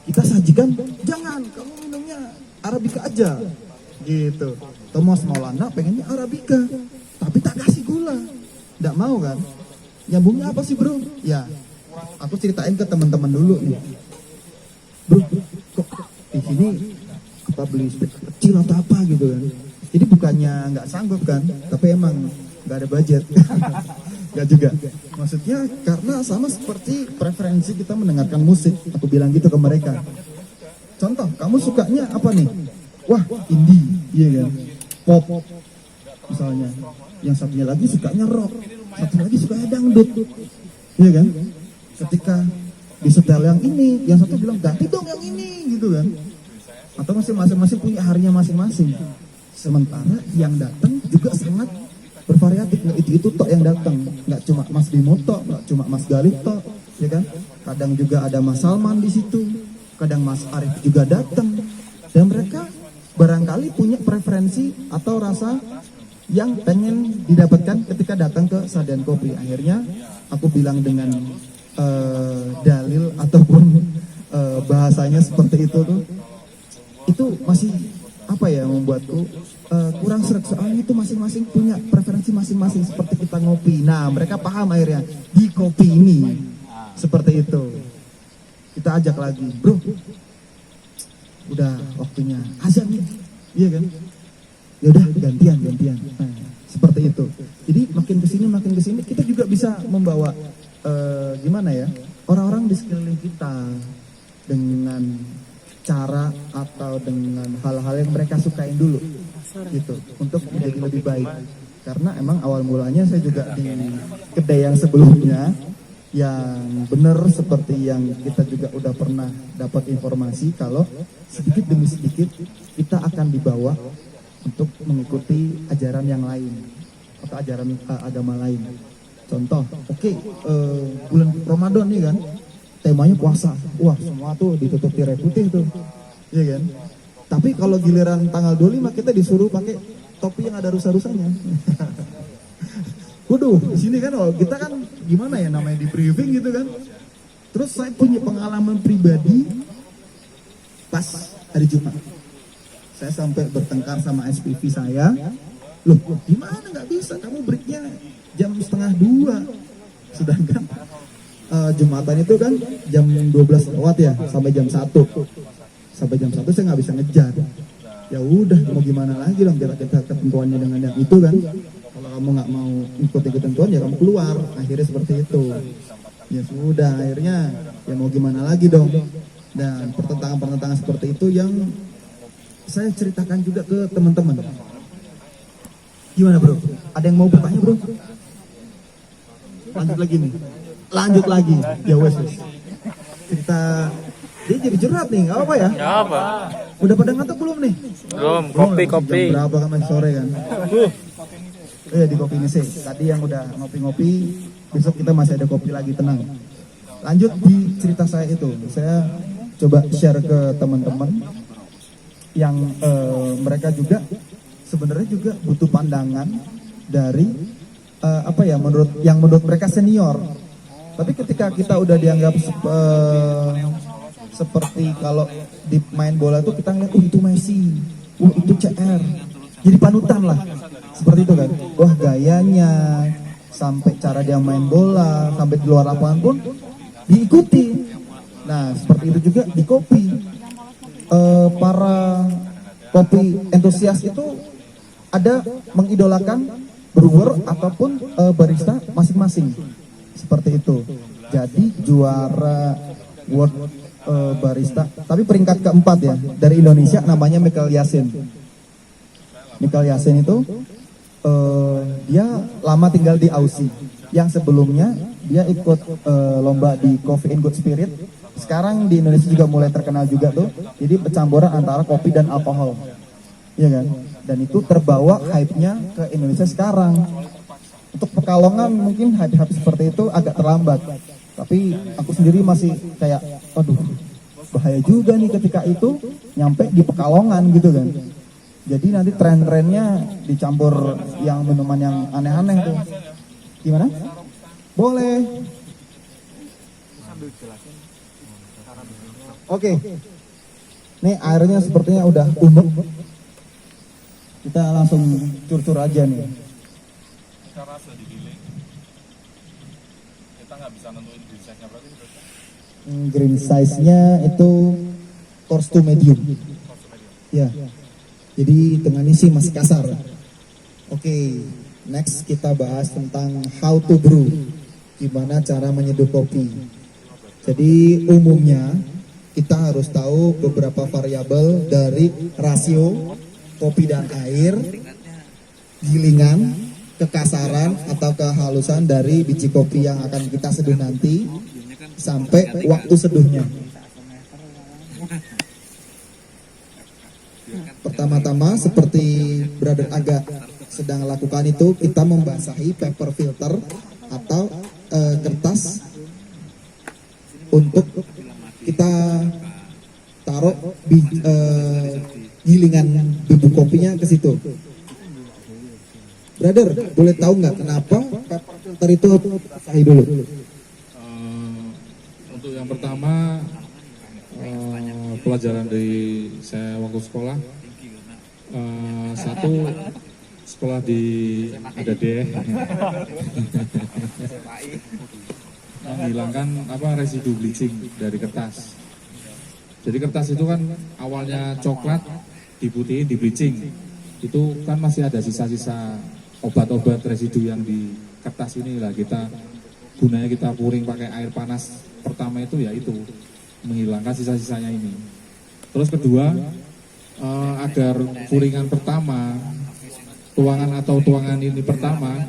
Kita sajikan, jangan, kamu minumnya Arabica aja, gitu. Thomas Maulana pengennya Arabica, tapi tak kasih gula, nggak mau kan? Nyambungnya apa sih bro? Ya, aku ceritain ke teman-teman dulu nih. Bro, kok di sini apa beli speaker kecil atau apa gitu kan? Jadi bukannya nggak sanggup kan, tapi emang nggak ada budget. Nggak juga. Maksudnya karena sama seperti preferensi kita mendengarkan musik. Aku bilang gitu ke mereka. Contoh, kamu sukanya apa nih? Wah, indie, iya kan? Pop, misalnya. Yang satunya lagi sukanya rock, satu lagi sukanya dangdut, iya kan? Ketika di setel yang ini, yang satu bilang ganti dong yang ini, gitu kan? Atau masing-masing punya harinya masing-masing. Sementara yang datang juga sangat bervariatif, nggak itu tok yang datang, nggak cuma Mas Bimo tok, nggak cuma Mas Galih tok, ya kan? Kadang juga ada Mas Salman di situ, kadang Mas Arif juga datang, dan mereka barangkali punya preferensi atau rasa yang pengen didapatkan ketika datang ke sajian kopi. Akhirnya aku bilang dengan dalil ataupun bahasanya seperti itu tuh, itu masih apa ya, membuatku kurang serak. Soalnya itu masing-masing punya preferensi masing-masing seperti kita ngopi. Nah, mereka paham akhirnya di kopi ini seperti itu. Kita ajak lagi, bro, udah waktunya azan nih, iya kan? Ya udah gantian. Nah, seperti itu. Jadi makin kesini kita juga bisa membawa gimana ya, orang-orang di sekeliling kita dengan cara atau dengan hal-hal yang mereka sukain dulu gitu untuk menjadi lebih baik. Karena emang awal mulanya saya juga di kedai yang sebelumnya yang benar seperti yang kita juga udah pernah dapat informasi kalau sedikit demi sedikit kita akan dibawa untuk mengikuti ajaran yang lain atau ajaran agama lain. Contoh, bulan Ramadan nih kan, temanya puasa. Wah, semua tuh ditutup tirai putih tuh, iya kan? Tapi kalau giliran tanggal 25 kita disuruh pakai topi yang ada rusa-rusanya. Waduh, di sini kan, kita kan gimana ya namanya, di briefing gitu kan. Terus saya punya pengalaman pribadi pas hari Jumat. Saya sampai bertengkar sama SPV saya. Loh, gimana nggak bisa? Kamu breaknya jam 1:30. Sedangkan Jumatan itu kan jam 12 lewat ya, sampai jam 1. Sampai jam 1 saya nggak bisa ngejar. Ya udah, mau gimana lagi dong, kita ketentuannya dengan yang itu kan. Kalau kamu nggak mau ikuti ketentuan ya kamu keluar. Akhirnya seperti itu. Ya sudah, akhirnya ya mau gimana lagi dong. Dan pertentangan seperti itu yang saya ceritakan juga ke teman-teman. Gimana bro? Ada yang mau bertanya bro? Lanjut lagi nih. Lanjut lagi. Ya wes. Cerita. Dia jadi curhat nih, nggak apa ya? Ya apa? Udah pada ngantuk belum nih? Belum, Belum, kopi-kopi. Jam berapa kan masih sore kan? Iya di kopi ini sih. Tadi yang udah ngopi-ngopi, besok kita masih ada kopi lagi, tenang. Lanjut di cerita saya itu, saya coba share ke teman-teman yang mereka juga sebenarnya juga butuh pandangan dari apa ya menurut mereka senior. Tapi ketika kita udah dianggap seperti kalau di main bola tuh kita ngeliat, itu Messi, itu CR, jadi panutan lah, seperti itu kan. Wah gayanya, sampai cara dia main bola, sampai di luar lapangan pun diikuti. Nah seperti itu juga di kopi. Para kopi entusias itu ada mengidolakan brewer ataupun barista masing-masing, seperti itu. Jadi juara World barista, tapi peringkat keempat ya dari Indonesia, namanya Michael Yasin. Michael Yasin itu dia lama tinggal di Aussie. Yang sebelumnya dia ikut lomba di Coffee and Good Spirit. Sekarang di Indonesia juga mulai terkenal juga tuh. Jadi pencampuran antara kopi dan alkohol, iya kan? Dan itu terbawa hype-nya ke Indonesia sekarang. Untuk Pekalongan mungkin hype seperti itu agak terlambat. Tapi aku sendiri masih kayak, aduh, bahaya juga nih ketika itu nyampe di Pekalongan gitu kan. Jadi nanti tren-trennya dicampur yang minuman yang aneh-aneh tuh. Gimana? Boleh. Oke. Nih airnya sepertinya udah umum. Kita langsung cur-cur aja nih. Cara sudah digiling, kita nggak bisa nentuin green size-nya berarti. Green size-nya itu coarse to medium. Ya. Jadi hitungannya sih masih kasar. Oke, next kita bahas tentang how to brew. Gimana cara menyeduh kopi. Jadi umumnya kita harus tahu beberapa variabel dari rasio kopi dan air, gilingan, kekasaran atau kehalusan dari biji kopi yang akan kita seduh nanti, sampai waktu seduhnya. Pertama-tama seperti Brother Aga sedang lakukan itu, kita membasahi paper filter atau kertas untuk kita taruh gilingan bubuk kopinya ke situ. Brother, boleh tahu nggak kenapa paper filter itu basahi dulu? Untuk yang pertama, pelajaran dari saya waktu sekolah, satu sekolah di Adadeh menghilangkan residu bleaching dari kertas. Jadi kertas itu kan awalnya coklat, diputihin, di bleaching, itu kan masih ada sisa-sisa obat-obat residu yang di kertas ini lah. Kita gunanya kita puring pakai air panas pertama itu ya itu menghilangkan sisa-sisanya ini. Terus kedua, agar puringan pertama, tuangan atau tuangan ini pertama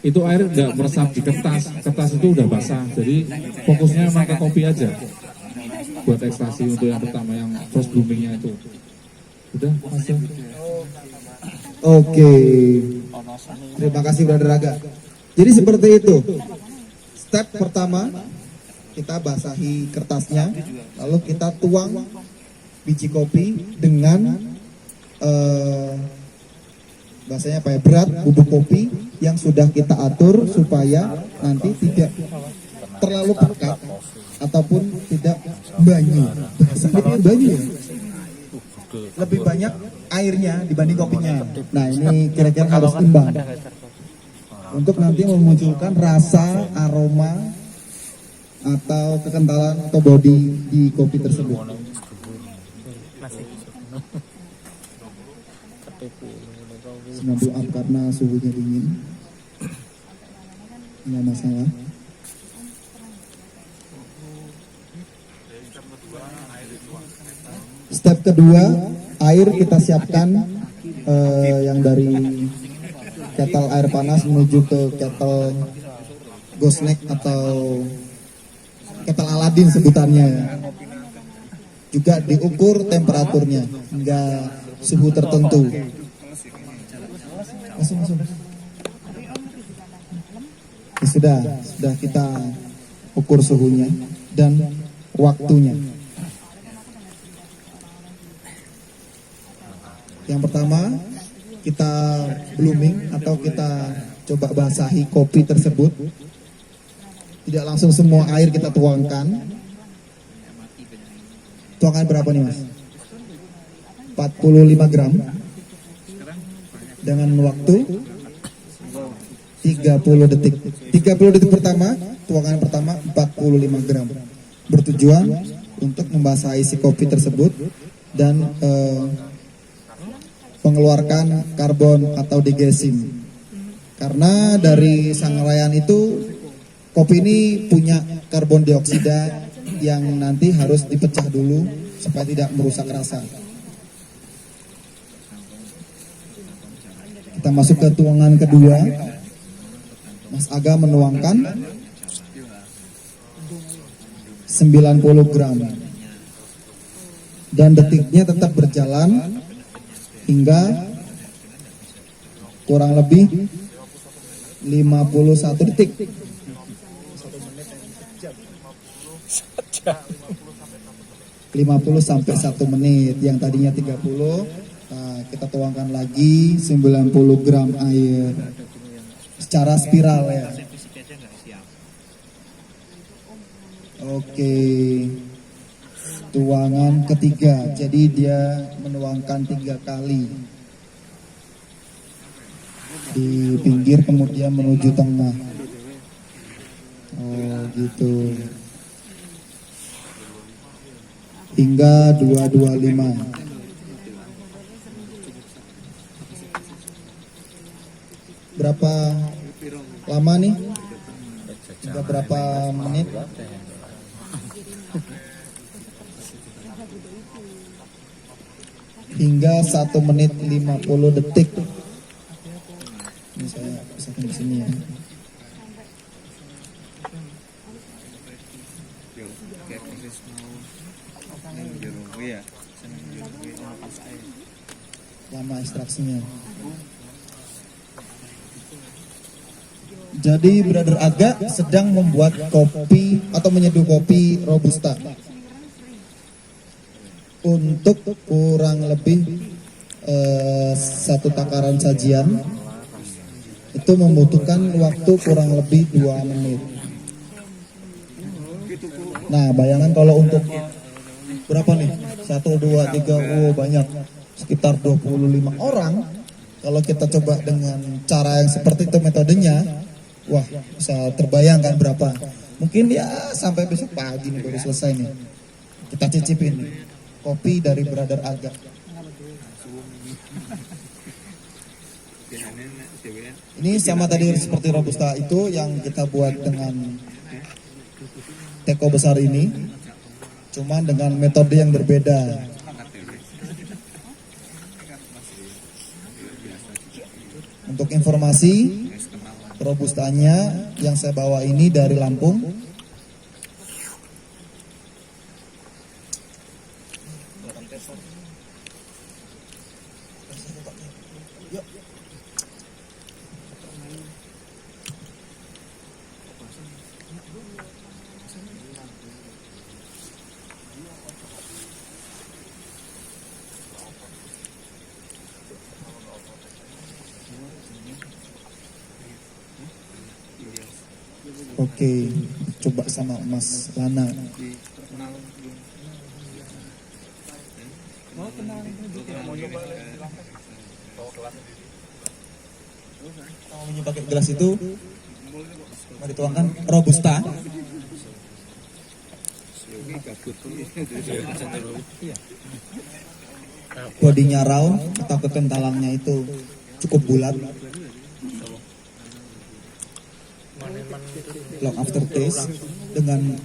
itu air tidak meresap di kertas, kertas itu udah basah, jadi fokusnya emang ke kopi aja buat ekstraksi untuk yang pertama, yang first bloomingnya itu. Udah, masuk. Oke, terima kasih Brother Aga. Jadi seperti itu. Step pertama, kita basahi kertasnya, lalu kita tuang biji kopi dengan bahasanya apa ya, berat bubuk kopi yang sudah kita atur supaya nanti tidak terlalu pekat ataupun tidak banyu. Bahasanya banyu ya? Lebih banyak airnya dibanding kopinya. Nah ini kira-kira harus imbang untuk nanti memunculkan rasa, aroma atau kekentalan atau body di kopi tersebut. Senambu up karena suhunya dingin. Nggak masalah. Step kedua, air kita siapkan yang dari kettle air panas menuju ke kettle gosnek atau kettle Aladin sebutannya. Juga diukur temperaturnya hingga suhu tertentu. Masuk. Ya, sudah kita ukur suhunya dan waktunya. Yang pertama kita blooming atau kita coba basahi kopi tersebut. Tidak langsung semua air kita tuangkan. Tuangkan berapa nih mas? 45 gram dengan waktu 30 detik. 30 detik pertama, tuangan pertama 45 gram. Bertujuan untuk membasahi si kopi tersebut dan mengeluarkan karbon atau degassing. Karena dari sangrai itu kopi ini punya karbon dioksida yang nanti harus dipecah dulu supaya tidak merusak rasa. Kita masuk ke tuangan kedua. Mas Aga menuangkan 90 gram. Dan detiknya tetap berjalan hingga kurang lebih 51 detik. 50 sampai 1 menit. Yang tadinya 30, nah, kita tuangkan lagi 90 gram air secara spiral ya. Oke. Tuangan ketiga. Jadi dia menuangkan 3 kali. Di pinggir kemudian menuju tengah. Oh gitu. Hingga 225. Berapa lama nih? Hingga berapa menit? Hingga 1 menit 50 detik. Ini saya pasangkan di sini ya. Lama ekstraksinya. Jadi Brother Aga sedang membuat kopi atau menyeduh kopi Robusta untuk kurang lebih 1 takaran sajian. Itu membutuhkan waktu kurang lebih 2 menit. Nah bayangkan kalau untuk berapa nih? 1, 2, 3, oh banyak, sekitar 25 orang. Kalau kita coba dengan cara yang seperti itu metodenya, wah bisa terbayangkan berapa. Mungkin ya sampai besok pagi nih baru selesai nih. Kita cicipin nih, kopi dari Brother Aga. Ini sama tadi seperti Robusta itu yang kita buat dengan teko besar ini, cuman dengan metode yang berbeda. Untuk informasi, Robustanya yang saya bawa ini dari Lampung. Oke, coba sama Mas Lana. Kalau pakai gelas itu, mari tuangkan Robusta. Bodinya round atau kekentalannya itu cukup bulat. Long after taste dengan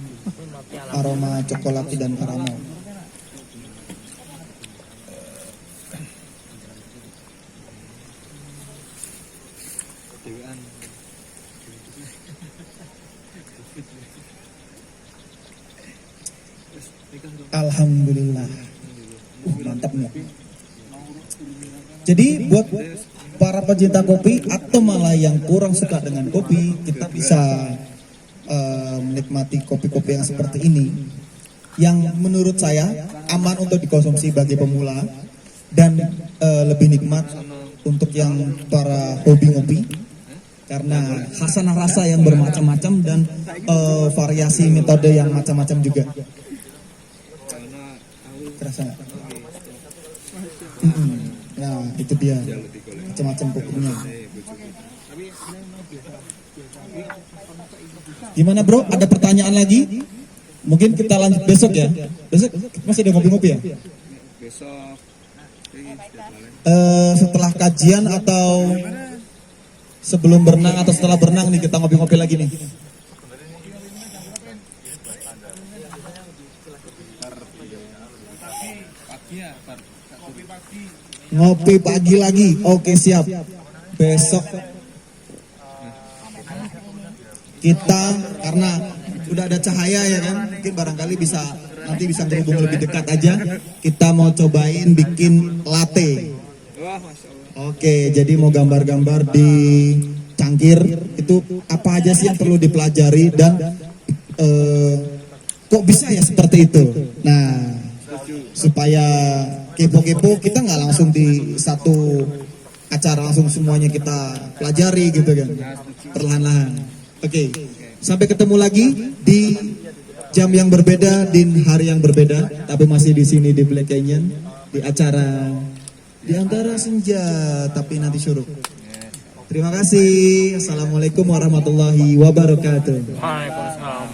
aroma coklat dan karamel. Alhamdulillah. Mantap nih. Jadi buat para pecinta kopi atau malah yang kurang suka dengan kopi, kita bisa menikmati kopi-kopi yang seperti ini, yang menurut saya aman untuk dikonsumsi bagi pemula dan lebih nikmat untuk yang para hobi ngopi, karena khasanah rasa yang bermacam-macam dan variasi metode yang macam-macam juga. Kerasa nggak? Nah, itu dia macam-macam kopinya. Gimana bro? Ada pertanyaan lagi? Mungkin kita lanjut besok ya. Besok masih ada ngopi-ngopi ya? Besok Setelah kajian atau sebelum berenang atau setelah berenang nih kita ngopi-ngopi lagi nih. Ngopi pagi lagi. Oke, siap. Besok kita, karena udah ada cahaya ya kan, mungkin barangkali nanti bisa terhubung lebih dekat aja. Kita mau cobain bikin latte. Oke, jadi mau gambar-gambar di cangkir itu apa aja sih yang perlu dipelajari dan kok bisa ya seperti itu. Nah, supaya kepo-kepo kita nggak langsung di satu acara langsung semuanya kita pelajari gitu kan, perlahan-lahan. Oke, sampai ketemu lagi di jam yang berbeda, di hari yang berbeda, tapi masih di sini di Black Canyon di acara di antara senja tapi nanti syuruk. Terima kasih. Assalamualaikum warahmatullahi wabarakatuh. Waalaikumsalam.